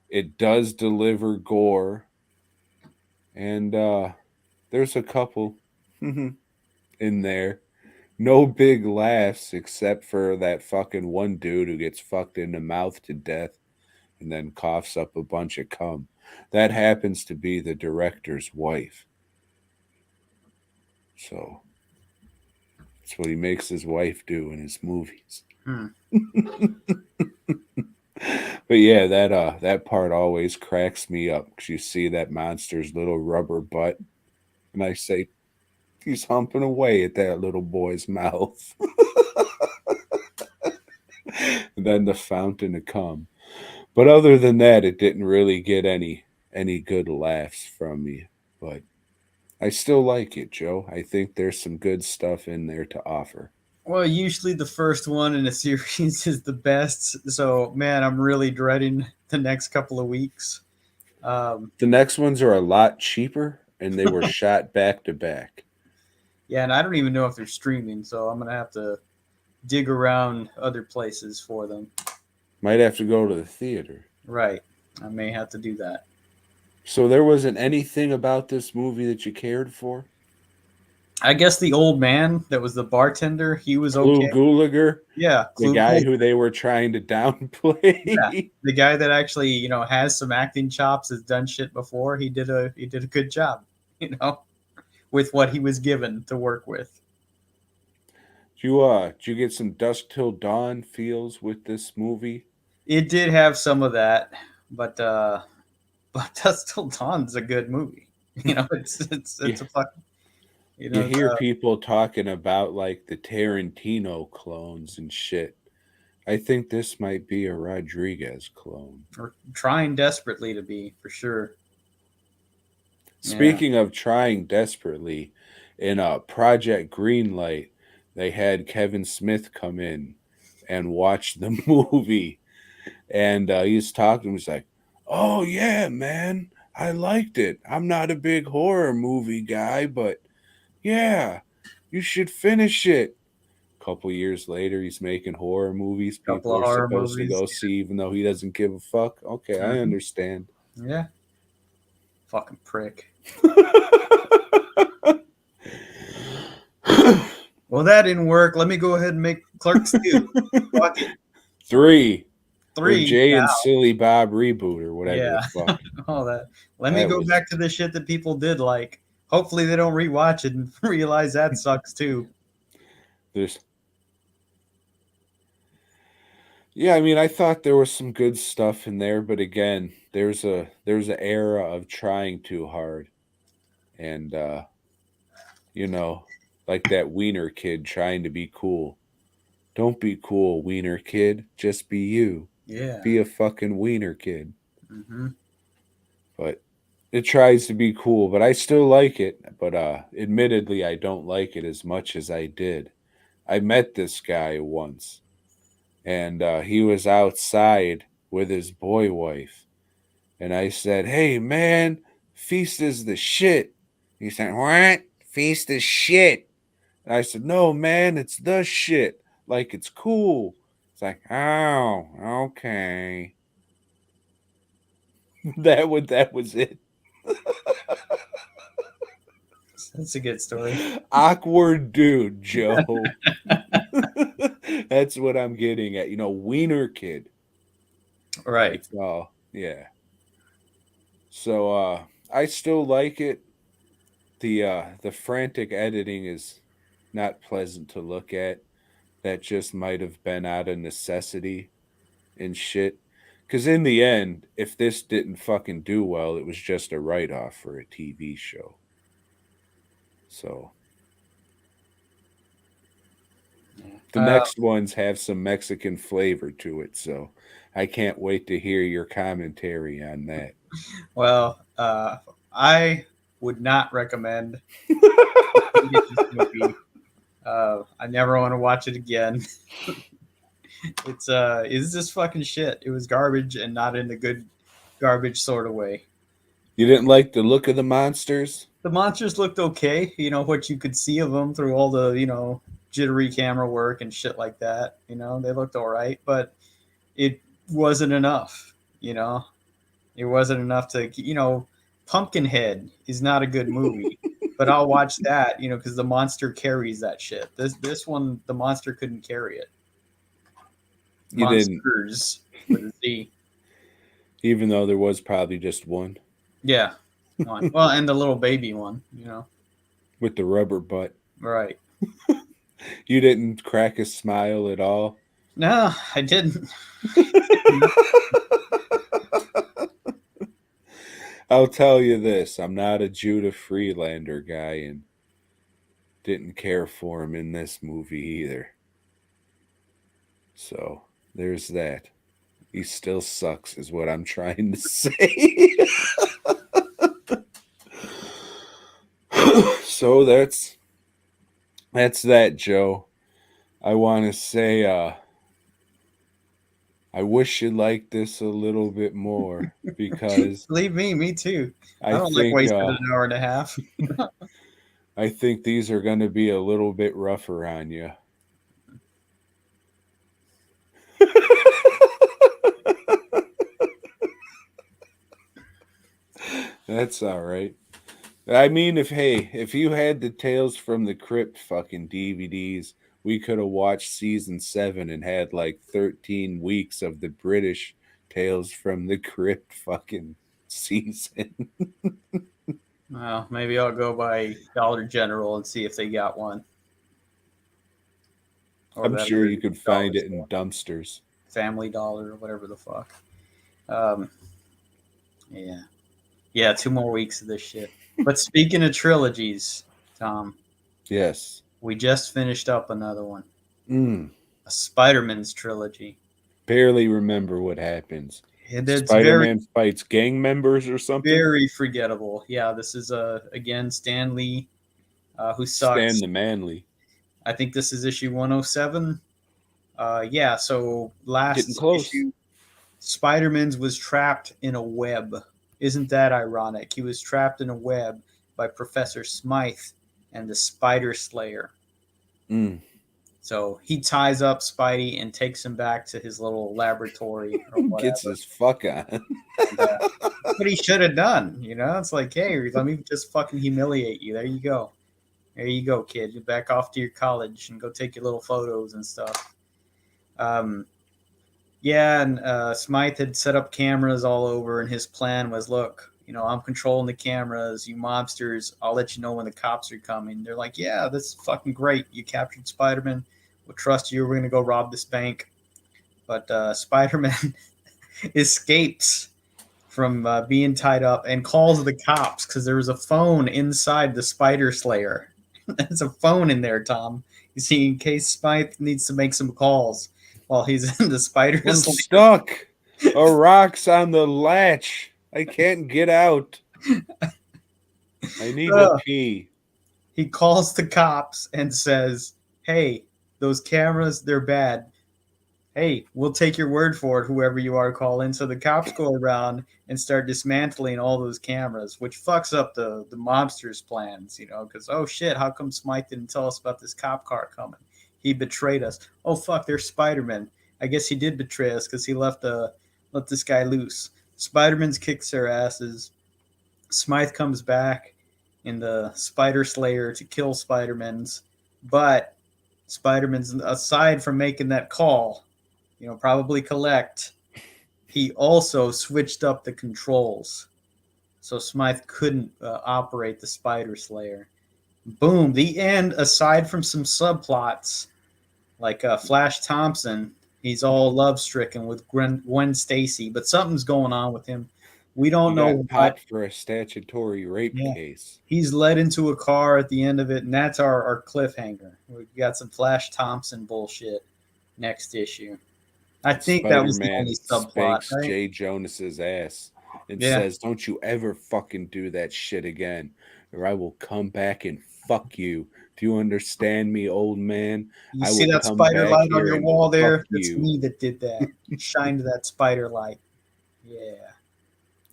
It does deliver gore, and there's a couple in there. No big laughs except for that fucking one dude who gets fucked in the mouth to death and then coughs up a bunch of cum. That happens to be the director's wife. So that's what he makes his wife do in his movies. Hmm. But yeah, that part always cracks me up because you see that monster's little rubber butt, and I say he's humping away at that little boy's mouth. And then the fountain of cum. But other than that, it didn't really get any good laughs from me. But I still like it, Joe. I think there's some good stuff in there to offer. Well, usually the first one in a series is the best. So, man, I'm really dreading the next couple of weeks. Um, The next ones are a lot cheaper and they were shot back to back. yeah, and I don't even know if they're streaming, so I'm gonna have to dig around other places for them. Might have to go to the theater. Right, I may have to do that. So there wasn't anything about this movie that you cared for? I guess the old man that was the bartender, he was Clue okay. Gulager, Yeah, the Clue guy Gold. who they were trying to Yeah, downplay. the guy that actually has some acting chops, has done shit before. He did a good job, with what he was given to work with. Did you get some Dusk Till Dawn feels with this movie? It did have some of that, but but Dusk Till Dawn's a good movie. You know, you, it's a fucking, you you know, hear people talking about like the Tarantino clones and shit. I think this might be a Rodriguez clone. we're trying desperately to be for sure. Yeah, Speaking of trying desperately, in Project Greenlight, they had Kevin Smith come in and watch the movie, and he's talking. He's like, "Oh yeah, man, I liked it. I'm not a big horror movie guy, but yeah, you should finish it." A couple years later, he's making horror movies a couple people of are horror supposed to movies. go see, even though he doesn't give a fuck. Okay, I Mhm. understand. Yeah, fucking prick. Well, that didn't work. Let me go ahead and make Clerks 2. Fuck it. Three. Or 3 Jay and now. Silly Bob reboot or whatever the Yeah. fuck. All that. Let me That go was back to the shit that people did like. Hopefully they don't rewatch it and realize that sucks too. there's yeah, I mean I thought there was some good stuff in there, but again, there's an era of trying too hard. And you know, like that wiener kid trying to be cool. Don't be cool, wiener kid. Just be you. Yeah. Be a fucking wiener kid. Hmm. But it tries to be cool, but I still like it. But admittedly I don't like it as much as I did. I met this guy once, and he was outside with his boy wife. And I said, "Hey, man, Feast is the shit." He said, "What? Feast is shit." And I said, "No, man, it's the shit. Like, it's cool." It's like, "Oh, okay." that was it. That's a good story. Awkward dude, Joe. That's what I'm getting at. Wiener kid. Right. It's yeah. So I still like it. The frantic editing is not pleasant to look at. That just might have been out of necessity and shit. Cause in the end, if this didn't fucking do well, it was just a write off for a TV show. So Yeah. the next ones have some Mexican flavor to it. So I can't wait to hear your commentary on that. Well, I would not recommend this movie. I never want to watch it again. It's just fucking shit. It was garbage and not in the good garbage sort of way. You didn't like the look of the monsters? The monsters looked okay, what you could see of them through all the, jittery camera work and shit like that. They looked all right, but it wasn't enough, you know. It wasn't enough to, Pumpkinhead is not a good movie, but I'll watch that, because the monster carries that shit. This one, the monster couldn't carry it. You didn't, Monsters with a Z. even though there was probably just one Yeah, one. Well, and the little baby one, with the rubber butt. right. You didn't crack a smile at all. No, I didn't. I'll tell you this, I'm not a Judah Freelander guy and didn't care for him in this movie either. So there's that. He still sucks, is what I'm trying to say. So that's that, Joe. I want to say I wish you liked this a little bit more because Believe me too. I I don't like think wasting an hour and a half. I think these are going to be a little bit rougher on you. That's all right. I mean, if you had the Tales from the Crypt fucking DVDs, we could have watched season 7 and had like 13 weeks of the British Tales from the Crypt fucking season. Well, maybe I'll go by Dollar General and see if they got one, or I'm that sure other you could dollar find it in store, dumpsters. Family Dollar, or whatever the fuck. Um, yeah. Yeah, 2 more weeks of this shit. But speaking of trilogies, Tom, Yes. we just finished up another one. Mm. A Spider-Man's trilogy. Barely remember what happens. And it's very, Spider-Man fights gang members or something. very forgettable. Yeah, this is again Stan Lee, who Stan sucks. the Manly. I think this is issue 107. Yeah, so Getting last close. issue, Spider-Man's was trapped in a web. Isn't that ironic? He was trapped in a web by Professor Smythe and the Spider Slayer. Mm. So he ties up Spidey and takes him back to his little laboratory or Gets whatever. his fuck on. And, what he should have done, you know? It's like, hey, let me just fucking humiliate you. There you go. There you go, kid. You back off to your college and go take your little photos and stuff. Yeah, and Smythe had set up cameras all over, and his plan was, look, you know, I'm controlling the cameras. You mobsters, I'll let you know when the cops are coming. They're like, yeah, this is fucking great. You captured Spider-Man. We'll trust you. We're going to go rob this bank. But Spider-Man escapes from being tied up and calls the cops because there was a phone inside the Spider Slayer. There's a phone in there, Tom. You see, in case Smythe needs to make some calls while he's in the Spider I'm Slayer. stuck. A rock's on the latch. I can't get out. I need to pee. He calls the cops and says, hey, those cameras, they're bad. Hey, we'll take your word for it, whoever you are calling. So the cops go around and start dismantling all those cameras, which fucks up the mobsters' plans, you know, because, oh shit, how come Smythe didn't tell us about this cop car coming? He betrayed us. Oh fuck, there's Spider-Man. I guess he did betray us because he let this guy loose. Spider-Man's kicks their asses. Smythe comes back in the Spider Slayer to kill Spider-Man's, but Spider-Man's, aside from making that call, you know, probably collect, he also switched up the controls. So Smythe couldn't operate the Spider Slayer. Boom. The end, aside from some subplots, like Flash Thompson, he's all love stricken with Gwen Stacy, but something's going on with him. We don't He know got what. popped for a statutory rape Yeah. case. He's led into a car at the end of it, and that's our cliffhanger. We've got some Flash Thompson bullshit next issue. I think that was the Spider-Man only subplot, spanks right? Jay Jonas's ass and Yeah. says, "Don't you ever fucking do that shit again, or I will come back and fuck you. Do you understand me, old man? You I see will that come spider back light on here your and wall fuck there? That's you." me that did that. Shined that spider light. Yeah.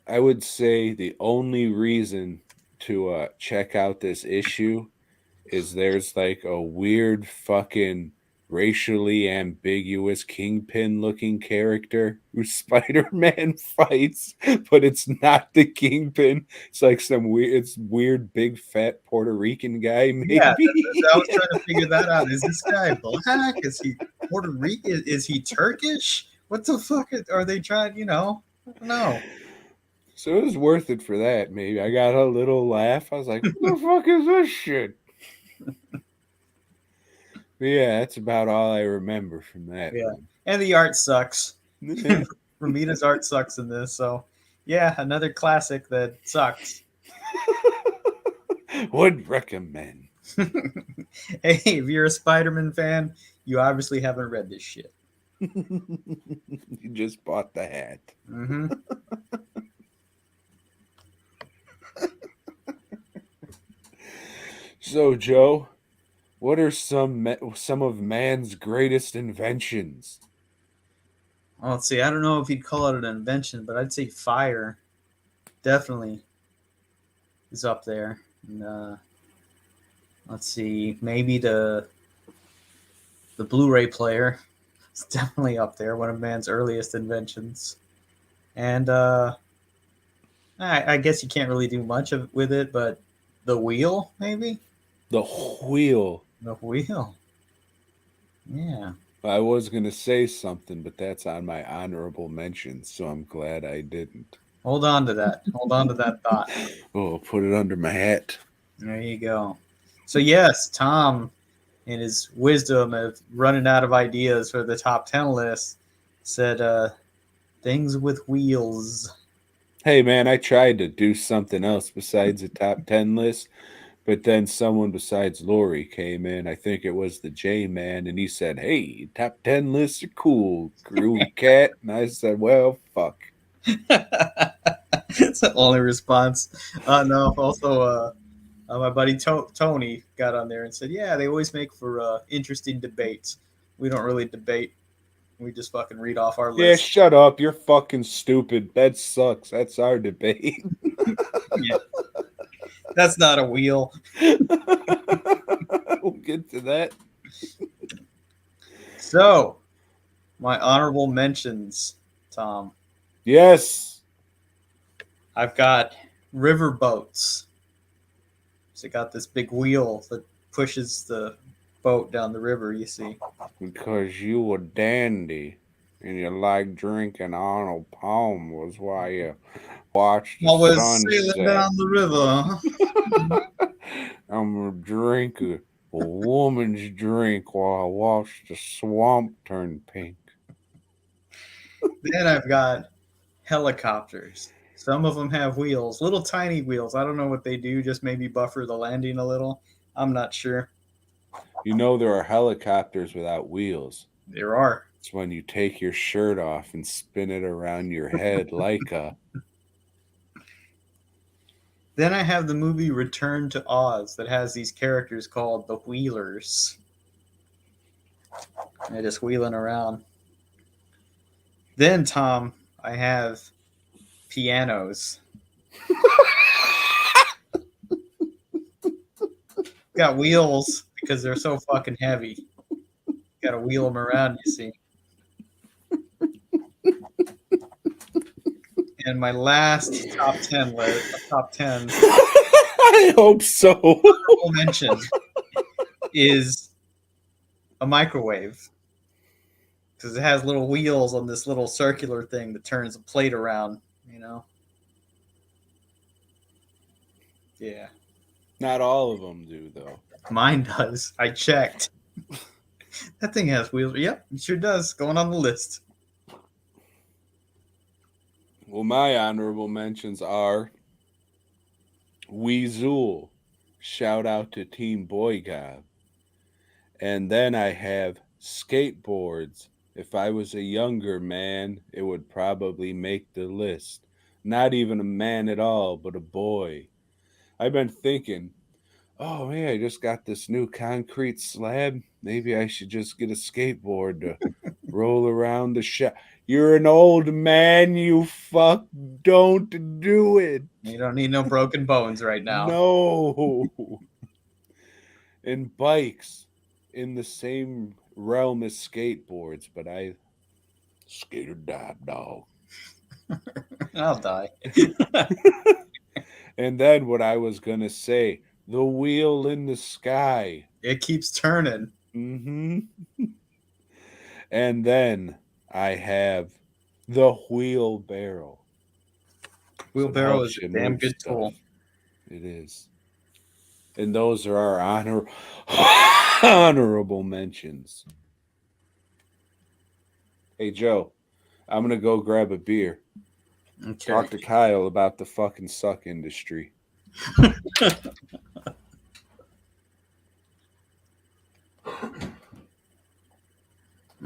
I would say the only reason to check out this issue is there's like a weird fucking racially ambiguous kingpin looking character who Spider-Man fights, but it's not the kingpin. It's like it's weird big fat Puerto Rican guy, Yeah, maybe. I was trying to figure that out. Is this guy black? Is he Puerto Rican? Is he Turkish? What the fuck are they trying? You know, I don't know. So it was worth it for that, maybe. I got a little laugh. I was like, what the fuck is this shit? But yeah, that's about all I remember from that Yeah, one. and the art sucks. Romita's art sucks in this, so yeah, another classic that sucks. Would recommend. Hey, if you're a Spider-Man fan, you obviously haven't read this shit. You just bought the hat. Mm-hmm. So, Joe, what are some of man's greatest inventions? Well, let's see. I don't know if you'd call it an invention, but I'd say fire definitely is up there. And, let's see, maybe the Blu-ray player is definitely up there. One of man's earliest inventions, and I guess you can't really do much with it, but the wheel, maybe The wheel. the wheel. Yeah. I was going to say something, but that's on my honorable mention, so I'm glad I didn't. Hold on to that. Hold on to that thought. Oh, I'll put it under my hat. There you go. So yes, Tom, in his wisdom of running out of ideas for the top 10 list, said things with wheels. Hey man, I tried to do something else besides a top 10 list, but then someone besides Lori came in. I think it was the J Man, and he said, "Hey, top 10 lists are cool, groovy cat." And I said, "Well, fuck." It's the only response. No, also, my buddy Tony got on there and said, "Yeah, they always make for interesting debates. We don't really debate. We just fucking read off our Yeah, list." shut up. You're fucking stupid. That sucks. That's our debate. Yeah, that's not a wheel. We'll get to that. So, my honorable mentions, Tom. Yes. I've got river boats. So, got this big wheel that pushes the boat down the river. You see. Because you a dandy and you like drinking Arnold Palm was why you watched the I was sailing sunset. down the river. I'm gonna drink a woman's drink while I watch the swamp turn pink. Then I've got helicopters. Some of them have wheels, little tiny wheels. I don't know what they do, just maybe buffer the landing a little. I'm not sure. You know there are helicopters without wheels. There are. It's when you take your shirt off and spin it around your head like a. Then I have the movie Return to Oz that has these characters called the Wheelers. They're just wheeling around. Then, Tom, I have pianos. Got wheels because they're so fucking heavy. Got to wheel them around, you see. And my last top 10 list, top 10 I hope so. honorable mention is a microwave because it has little wheels on this little circular thing that turns a plate around, you know? Yeah. Not all of them do, though. Mine does. I checked. That thing has wheels. Yep, it sure does. Going on the list. Well, my honorable mentions are Weezool. Shout out to Team BOYGOB. And then I have skateboards. If I was a younger man, it would probably make the list. Not even a man at all, but a boy. I've been thinking, oh, hey, I just got this new concrete slab. Maybe I should just get a skateboard to roll around the shop. You're an old man, you fuck. Don't do it. You don't need no broken bones right now. No. And bikes in the same realm as skateboards, but I skate or die, dog. I'll die. And then what I was gonna say, the wheel in the sky. It keeps turning. Mm-hmm. And then I have the wheelbarrow. Wheelbarrow is a damn good tool. It is. And those are our honorable mentions. Hey, Joe, I'm going to go grab a beer. Okay. Talk to Kyle about the fucking suck industry.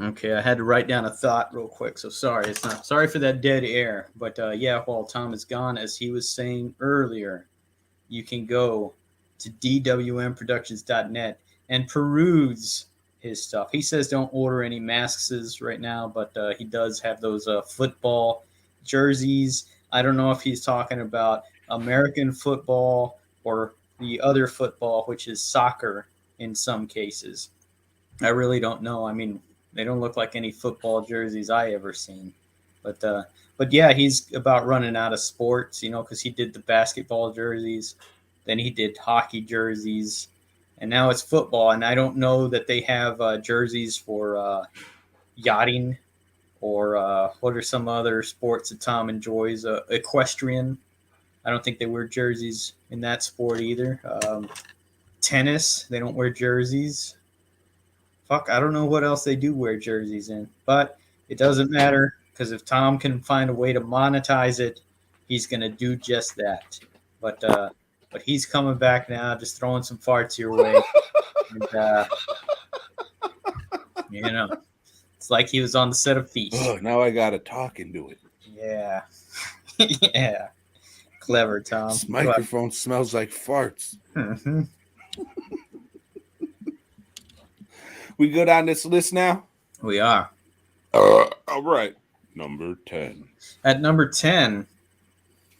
Okay, I had to write down a thought real quick, so sorry. Sorry for that dead air. But yeah, while Tom is gone, as he was saying earlier, you can go to dwmproductions.net and peruse his stuff. He says don't order any masks right now, but he does have those football jerseys. I don't know if he's talking about American football or the other football, which is soccer in some cases. I really don't know. I mean, they don't look like any football jerseys I ever seen. But yeah, he's about running out of sports, you know, because he did the basketball jerseys, then he did hockey jerseys, and now it's football. And I don't know that they have jerseys for yachting or what are some other sports that Tom enjoys? Equestrian. I don't think they wear jerseys in that sport either. Tennis, they don't wear jerseys. Fuck, I don't know what else they do wear jerseys in, but it doesn't matter because if Tom can find a way to monetize it, he's gonna do just that. But he's coming back now, just throwing some farts your way, and you know, it's like he was on the set of Feast. Oh, now I gotta talk into it. Yeah, yeah, clever Tom. This microphone smells like farts. Mhm. We good on this list now? We are All right. Number 10. at number 10.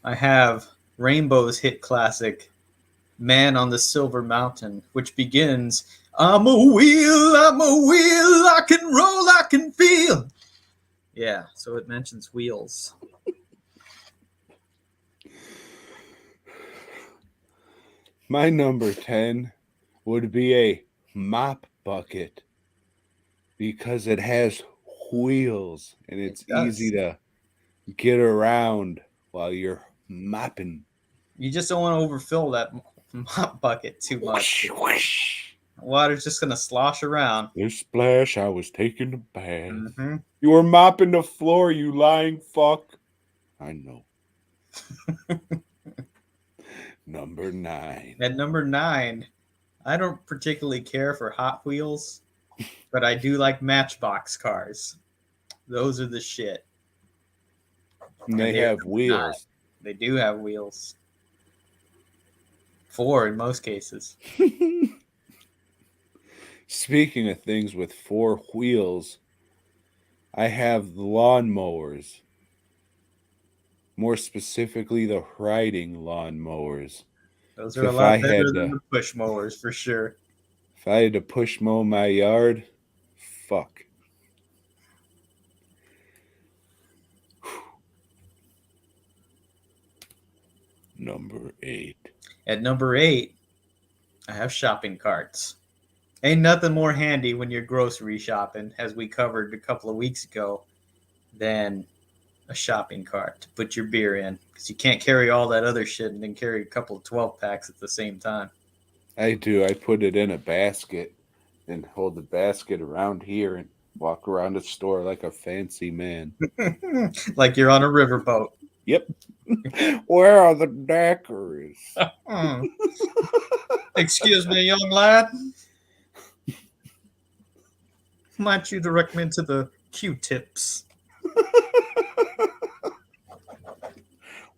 I have Rainbow's hit classic, Man on the Silver Mountain, which begins, I'm a wheel, I can roll, I can feel. Yeah, so it mentions wheels. My number 10 would be a mop bucket because it has wheels and it's easy to get around while you're mopping. You just don't want to overfill that mop bucket too much. Whoosh, whoosh. Water's just going to slosh around. This splash, I was taking a bath. Mm-hmm. You were mopping the floor, you lying fuck. I know. Number 9. At number 9, I don't particularly care for Hot Wheels, but I do like Matchbox cars. Those are the shit. And they have wheels. They do have wheels. 4 in most cases. Speaking of things with 4 wheels, I have lawnmowers. More specifically, the riding lawnmowers. Those are a lot better than the push mowers, for sure. If I had to push mow my yard, fuck. Number 8. At number 8, I have shopping carts. Ain't nothing more handy when you're grocery shopping, as we covered a couple of weeks ago, than a shopping cart to put your beer in, because you can't carry all that other shit and then carry a couple of 12 packs at the same time. I do. I put it in a basket and hold the basket around here and walk around the store like a fancy man. Like you're on a riverboat. Yep. Where are the daiquiris? Excuse me, young lad. Might you direct me to the Q-tips?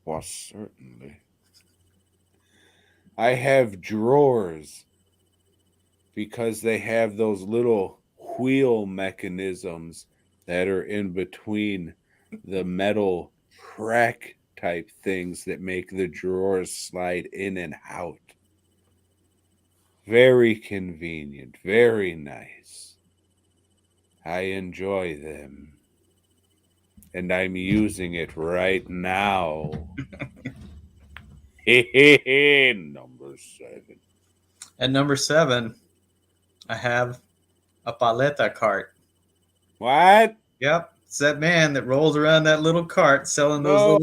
Well, certainly. I have drawers because they have those little wheel mechanisms that are in between the metal crack type things that make the drawers slide in and out. Very convenient, very nice. I enjoy them. And I'm using it right now. Number 7. At number 7, I have a paleta cart. What? Yep, it's that man that rolls around that little cart selling those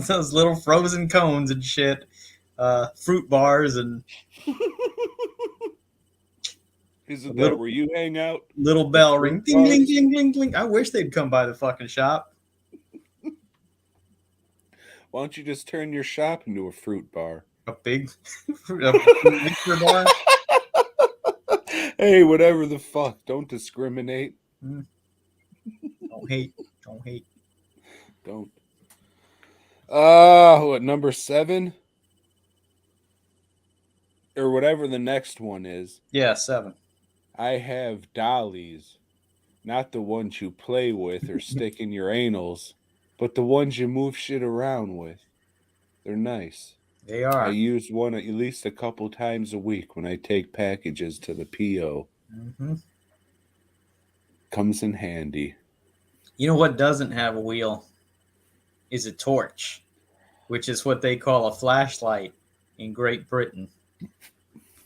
those little frozen cones and shit, fruit bars and. Isn't that where you hang out? Little bell ring, ding, ding, ding, ding, ding. I wish they'd come by the fucking shop. Why don't you just turn your shop into a fruit bar? A big mixer bar? Hey, whatever the fuck. Don't discriminate. Don't hate. Don't. What, number 7? Or whatever the next one is. Yeah, 7. I have dollies. Not the ones you play with or stick in your anals, but the ones you move shit around with. They're nice. They are. I use one at least a couple times a week when I take packages to the PO. Mm-hmm. Comes in handy. You know what doesn't have a wheel? Is a torch, which is what they call a flashlight in Great Britain.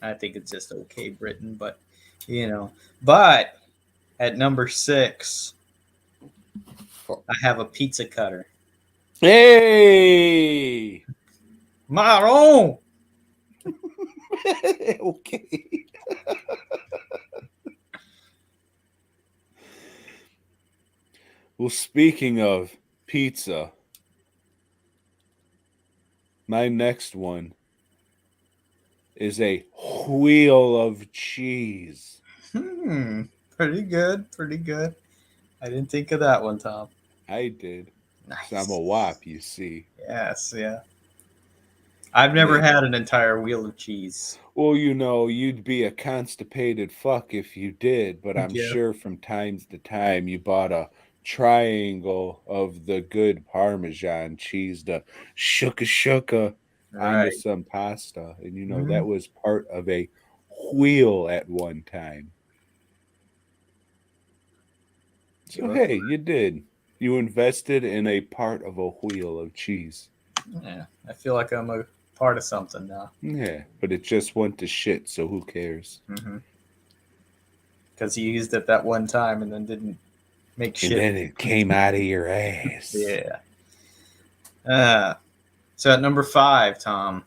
I think it's just okay Britain, but you know. But at number 6, I have a pizza cutter. Hey! Maron! Okay. Well, speaking of pizza, My next one is a wheel of cheese. Hmm. Pretty good. Pretty good. I didn't think of that one, Tom. I did. So I'm a Nice. wop, you see. Yes. Yeah. I've never Yeah. had an entire wheel of cheese. Well, you'd be a constipated fuck if you did, but I'm Yeah. sure from times to time you bought a triangle of the good Parmesan cheese to shuka onto Right. some pasta. And Hmm. that was part of a wheel at one time. So, You're hey, you did. You invested in a part of a wheel of cheese. Yeah. I feel like I'm a part of something now. Yeah, but it just went to shit, so who cares? Because you used it that one time and then didn't make And shit. then it came out of your ass. Yeah. Uh, so at number 5, Tom,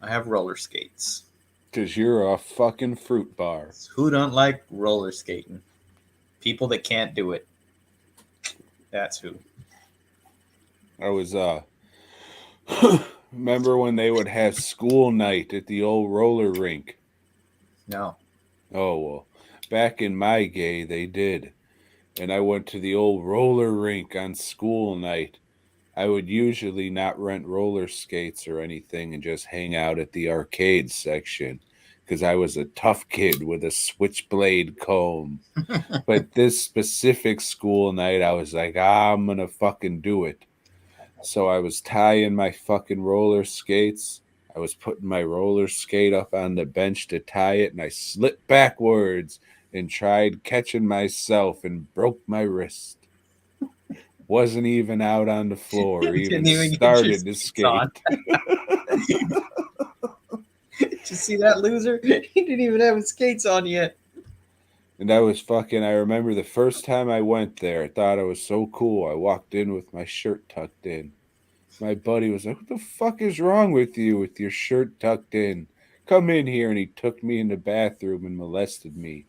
I have roller skates. Because you're a fucking fruit bar. Who don't like roller skating? People that can't do it. That's who. I was remember when they would have school night at the old roller rink? No. Oh well, back in my day they did. And I went to the old roller rink on school night. I would usually not rent roller skates or anything and just hang out at the arcade section because I was a tough kid with a switchblade comb. But this specific school night, I was like, I'm gonna fucking do it. So I was tying my fucking roller skates. I was putting my roller skate up on the bench to tie it, and I slipped backwards and tried catching myself and broke my wrist. Wasn't even out on the floor, even Didn't even get your started to skates on. skate. Did you see that loser? He didn't even have his skates on yet. And I remember the first time I went there, I thought I was so cool. I walked in with my shirt tucked in. My buddy was like, "What the fuck is wrong with you with your shirt tucked in? Come in here." And he took me in the bathroom and molested me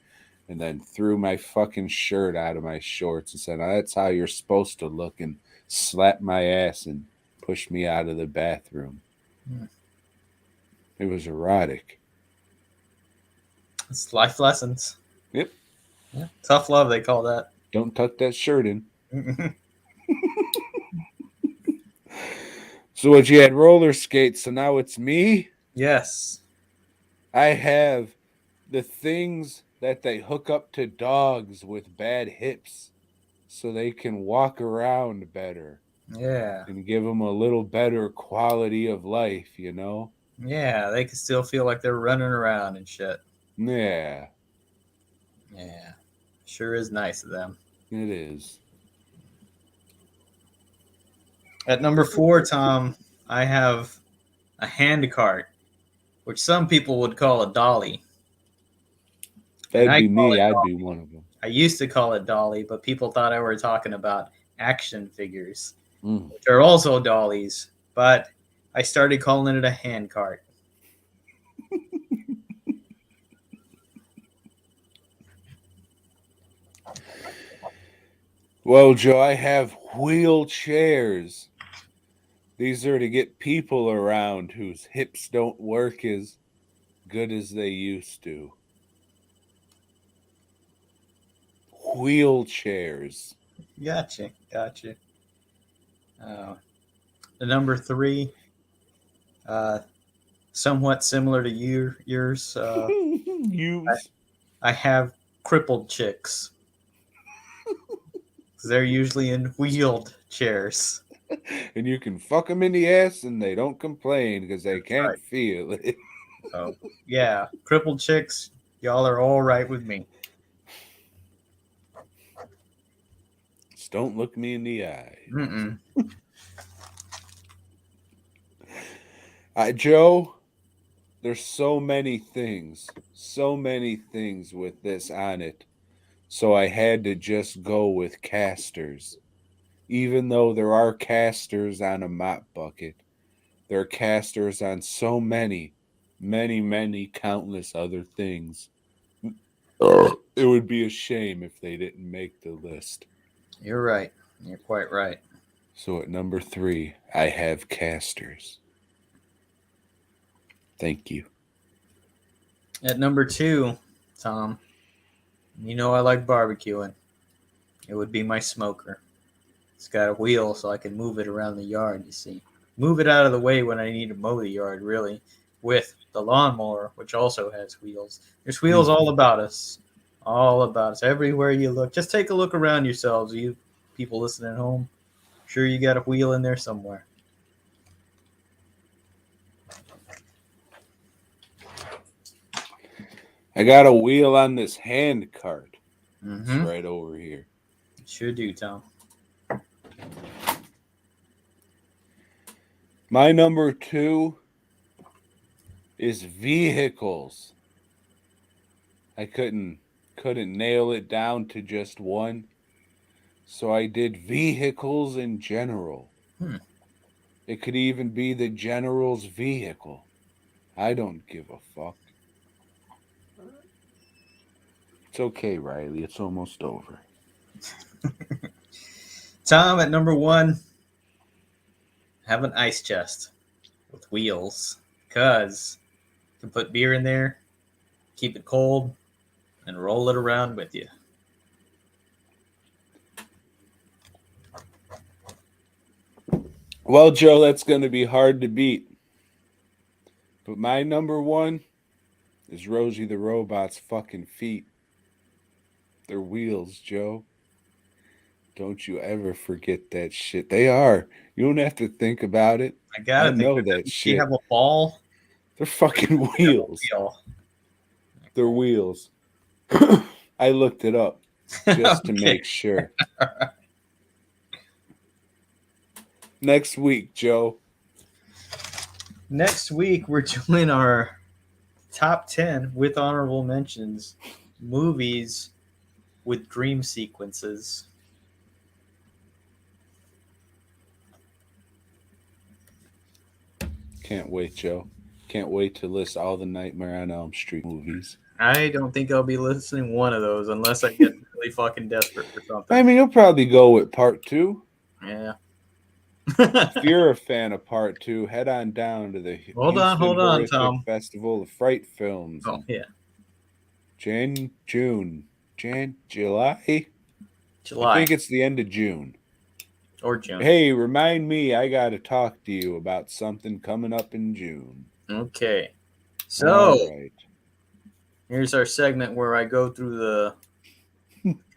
and then threw my fucking shirt out of my shorts and said, "That's how you're supposed to look," and slapped my ass and pushed me out of the bathroom. Hmm. It was erotic. It's life lessons. Yep. Yeah. Tough love, they call that. Don't tuck that shirt in. So what, you had roller skates, so now it's me? Yes. I have the things that they hook up to dogs with bad hips so they can walk around better Yeah. and give them a little better quality of life. Yeah. They can still feel like they're running around and shit. Yeah, Yeah. Sure is nice of them. it is. At number 4, Tom, I have a hand cart, which some people would call a dolly. And That'd I be call me. it I'd be dolly. one of them. I used to call it dolly, but people thought I were talking about action figures, Mm. which are also dollies. But I started calling it a hand cart. Well, Joe, I have wheelchairs. These are to get people around whose hips don't work as good as they used to. Wheelchairs. Gotcha. Gotcha. The number 3, uh, somewhat similar to yours. Use. I have crippled chicks. 'Cause they're usually in wheeled chairs. And you can fuck them in the ass and they don't complain because they That's can't right. feel it. So, yeah, crippled chicks, y'all are all right with me. Just don't look me in the eye. Mm-mm. Joe, there's so many things with this on it. So I had to just go with casters. Even though there are casters on a mop bucket, there are casters on so many countless other things. It would be a shame if they didn't make the list. You're right. You're quite right. So at number 3, I have casters. Thank you. At number 2, Tom, you know I like barbecuing. It would be my smoker. It's got a wheel so I can move it around the yard, you see. Move it out of the way when I need to mow the yard, really, with the lawnmower, which also has wheels. There's wheels all about us. All about us. Everywhere you look. Just take a look around yourselves, you people listening at home. I'm sure you got a wheel in there somewhere. I got a wheel on this hand cart. It's Mm-hmm. right over here. Sure do, Tom. My number 2 is vehicles. I couldn't nail it down to just one, so I did vehicles in general. It could even be the general's vehicle. I don't give a fuck. It's okay, Riley. It's almost over. Tom, at number 1, have an ice chest with wheels. Because you can put beer in there, keep it cold, and roll it around with you. Well, Joe, that's going to be hard to beat. But my number 1 is Rosie the Robot's fucking feet. They're wheels, Joe. Don't you ever forget that shit. They are. You don't have to think about it. I gotta think. know that Doesn't she shit. have a ball? They're fucking wheels. Wheel. They're wheels. I looked it up just to make sure. Next week, Joe. Next week, we're doing our top 10 with honorable mentions movies with dream sequences. Can't wait, Joe. Can't wait to list all the Nightmare on Elm Street movies. I don't think I'll be listening one of those unless I get really fucking desperate for something. I mean, you'll probably go with part 2. Yeah. If you're a fan of part 2, head on down to the Hold on, Horrific Tom. Festival of Fright Films. Oh, yeah. July? July. I think it's the end of June. Or June. Hey, remind me, I got to talk to you about something coming up in June. Okay. So, right. Here's our segment where I go through the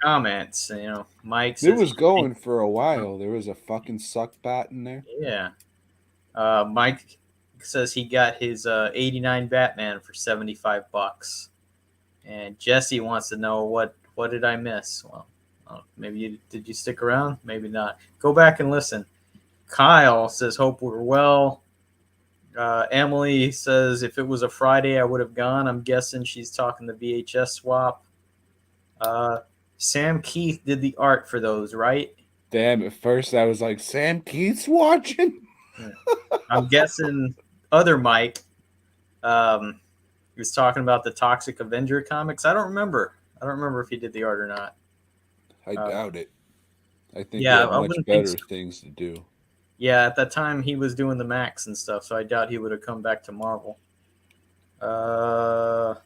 comments. You know, Mike says It was going for a while. There was a fucking suck bot in there. Yeah. Mike says he got his 89 Batman for $75. And Jesse wants to know what did I miss? Well, maybe did you stick around? Maybe not. Go back and listen. Kyle says, hope we're well. Emily says, if it was a Friday, I would have gone. I'm guessing she's talking the VHS swap. Sam Keith did the art for those, right? Damn, at first I was like, Sam Keith's watching? I'm guessing other Mike he was talking about the Toxic Avenger comics. I don't remember if he did the art or not. I doubt it. I think he Yeah, had much better things to do. Yeah, at that time he was doing the Max and stuff, so I doubt he would have come back to Marvel. The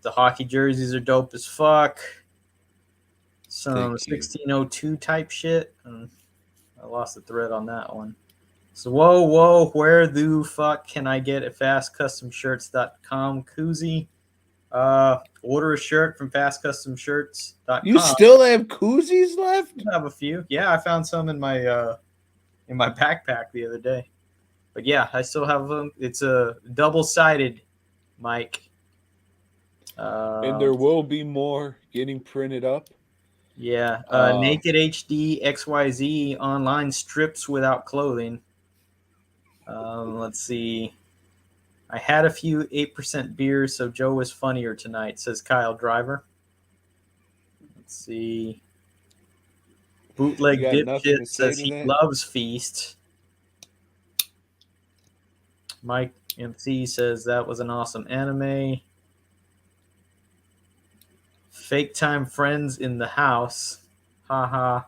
hockey jerseys are dope as fuck. Some 1602 type shit. I lost the thread on that one. So, whoa, where the fuck can I get a fastcustomshirts.com koozie? Order a shirt from fastcustomshirts.com. You still have koozies left? I have a few. Yeah, I found some in my backpack the other day. But yeah, I still have them. It's a double-sided, Mike. And there will be more getting printed up. Yeah, Naked HD XYZ online strips without clothing. Let's see. I had a few 8% beers, so Joe was funnier tonight, says Kyle Driver. Let's see. Bootleg Dipshit says he loves Feast. Mike MC says that was an awesome anime. Fake time friends in the house. Haha.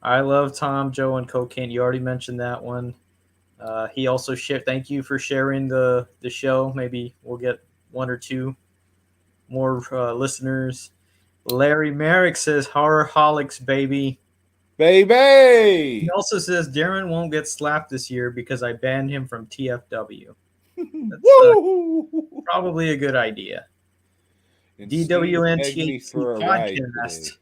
I love Tom, Joe, and cocaine. You already mentioned that one. He also shared. Thank you for sharing the show. Maybe we'll get one or two more listeners. Larry Merrick says horrorholics, baby. He Baby! also says Darren won't get slapped this year because I banned him from TFW. That's Woo! probably a good idea. And Steve begged me DWNTHC for a ride podcast today.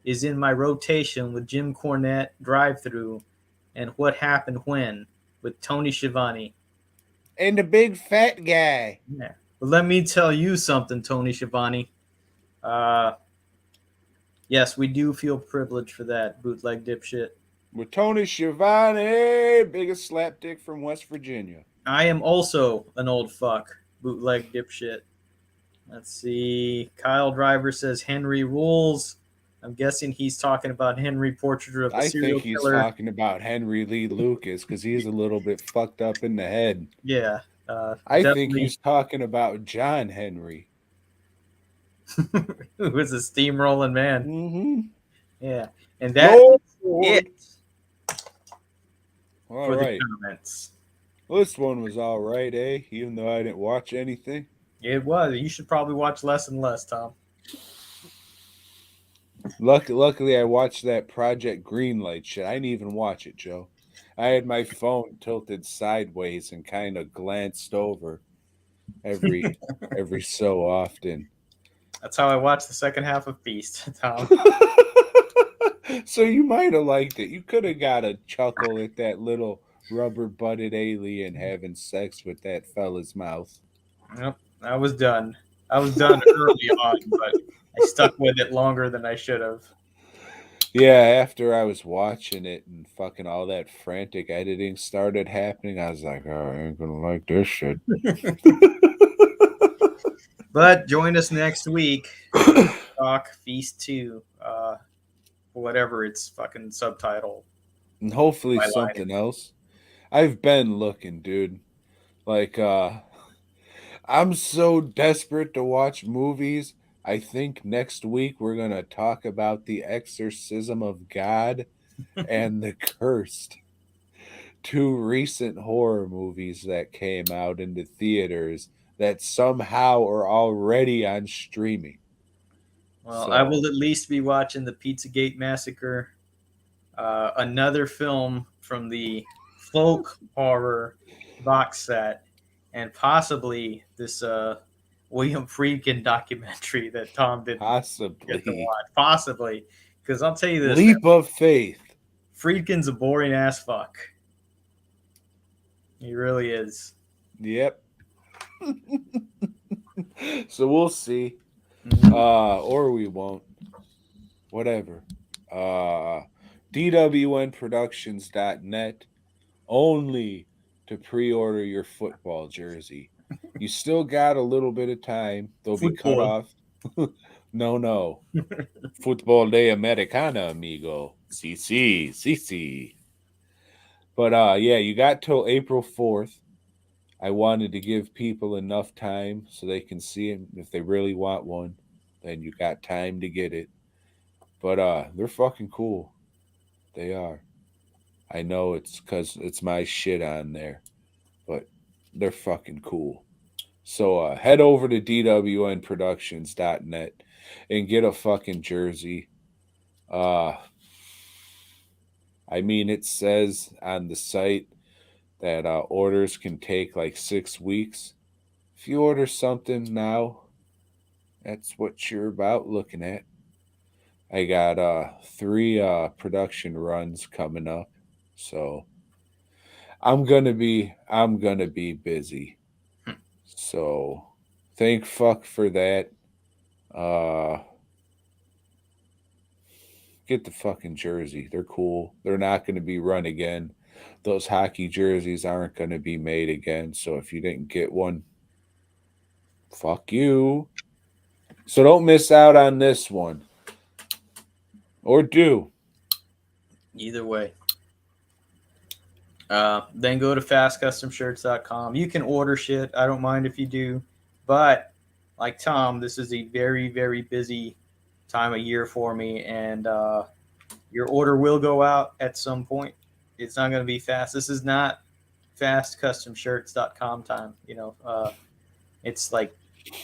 is in my rotation with Jim Cornette, Drive Through, and What Happened When with Tony Schiavone. And the big fat guy. Yeah. But let me tell you something, Tony Schiavone. Uh, yes, we do feel privileged for that, bootleg dipshit. With Tony Schiavone, biggest slapdick from West Virginia. I am also an old fuck, bootleg dipshit. Let's see. Kyle Driver says Henry rules. I'm guessing he's talking about Henry, Portrait of a I think Serial he's Killer. talking about Henry Lee Lucas because he's a little bit fucked up in the head. Yeah, I think definitely. he's talking about John Henry. Who was a steamrolling man. Mm-hmm. Yeah, and that is Lord. it All for right. the comments. Well, this one was all right, eh? Even though I didn't watch anything. It was. You should probably watch less and less, Tom. Luckily, I watched that Project Greenlight shit. I didn't even watch it, Joe. I had my phone tilted sideways and kind of glanced over every so often. That's how I watched the second half of Beast, Tom. So you might have liked it. You could have got a chuckle at that little rubber-butted alien having sex with that fella's mouth. Yep, I was done. I was done early on, but I stuck with it longer than I should have. Yeah, after I was watching it and fucking all that frantic editing started happening, I was like, oh, I ain't gonna like this shit. But join us next week. Talk Feast 2. Whatever its fucking subtitle. And hopefully I lied. something else. I've been looking, dude. Like, I'm so desperate to watch movies. I think next week we're going to talk about The Exorcism of God and The Cursed. Two recent horror movies that came out into theaters that somehow are already on streaming. Well, So, I will at least be watching the Pizzagate Massacre, another film from the folk horror box set, and possibly this William Friedkin documentary that Tom didn't get to possibly. watch. Possibly, because I'll tell you this: Leap of faith. Friedkin's a boring ass fuck. He really is. Yep. So we'll see. Mhm. Or we won't. Whatever. DWNproductions.net only to pre-order your football jersey. You still got a little bit of time. They'll be cut Football. off. No. Football de Americana, amigo. CC. But yeah, you got till April 4th. I wanted to give people enough time so they can see it. If they really want one, then you got time to get it. But they're fucking cool. They are. I know it's because it's my shit on there, but they're fucking cool. So head over to dwnproductions.net and get a fucking jersey. I mean, it says on the site that orders can take like 6 weeks. If you order something now, that's what you're about looking at. I got 3 production runs coming up, so I'm gonna be busy. So thank fuck for that. Get the fucking jersey. They're cool. They're not gonna be run again. Those hockey jerseys aren't gonna be made again. So if you didn't get one, fuck you. So don't miss out on this one. Or do. Either way. Then go to fastcustomshirts.com. You can order shit. I don't mind if you do. But like Tom, this is a very, very busy time of year for me. And your order will go out at some point. It's not going to be fast. This is not fastcustomshirts.com time. It's like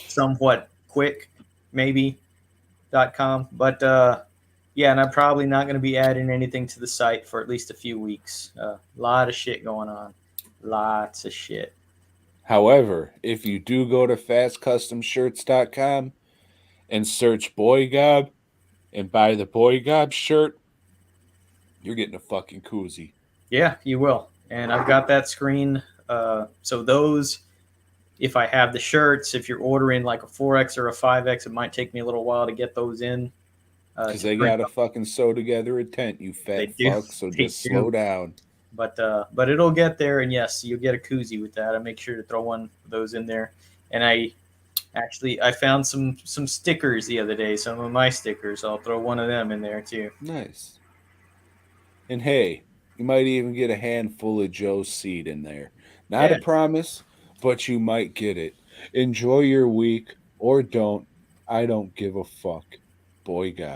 somewhat quick, maybe.com. But yeah, and I'm probably not going to be adding anything to the site for at least a few weeks. A lot of shit going on. Lots of shit. However, if you do go to fastcustomshirts.com and search BOYGOB and buy the BOYGOB shirt, you're getting a fucking koozie. Yeah, you will. And I've got that screen. So those, if I have the shirts, if you're ordering like a 4X or a 5X, it might take me a little while to get those in. Because they got to fucking sew together a tent, you They fat do. fuck. So They just do. slow down. But it'll get there, and yes, you'll get a koozie with that. I make sure to throw one of those in there. And I found some stickers the other day, some of my stickers. I'll throw one of them in there too. Nice. And hey, you might even get a handful of Joe's seed in there. Not Yeah. a promise, but you might get it. Enjoy your week or don't. I don't give a fuck. Boy, God.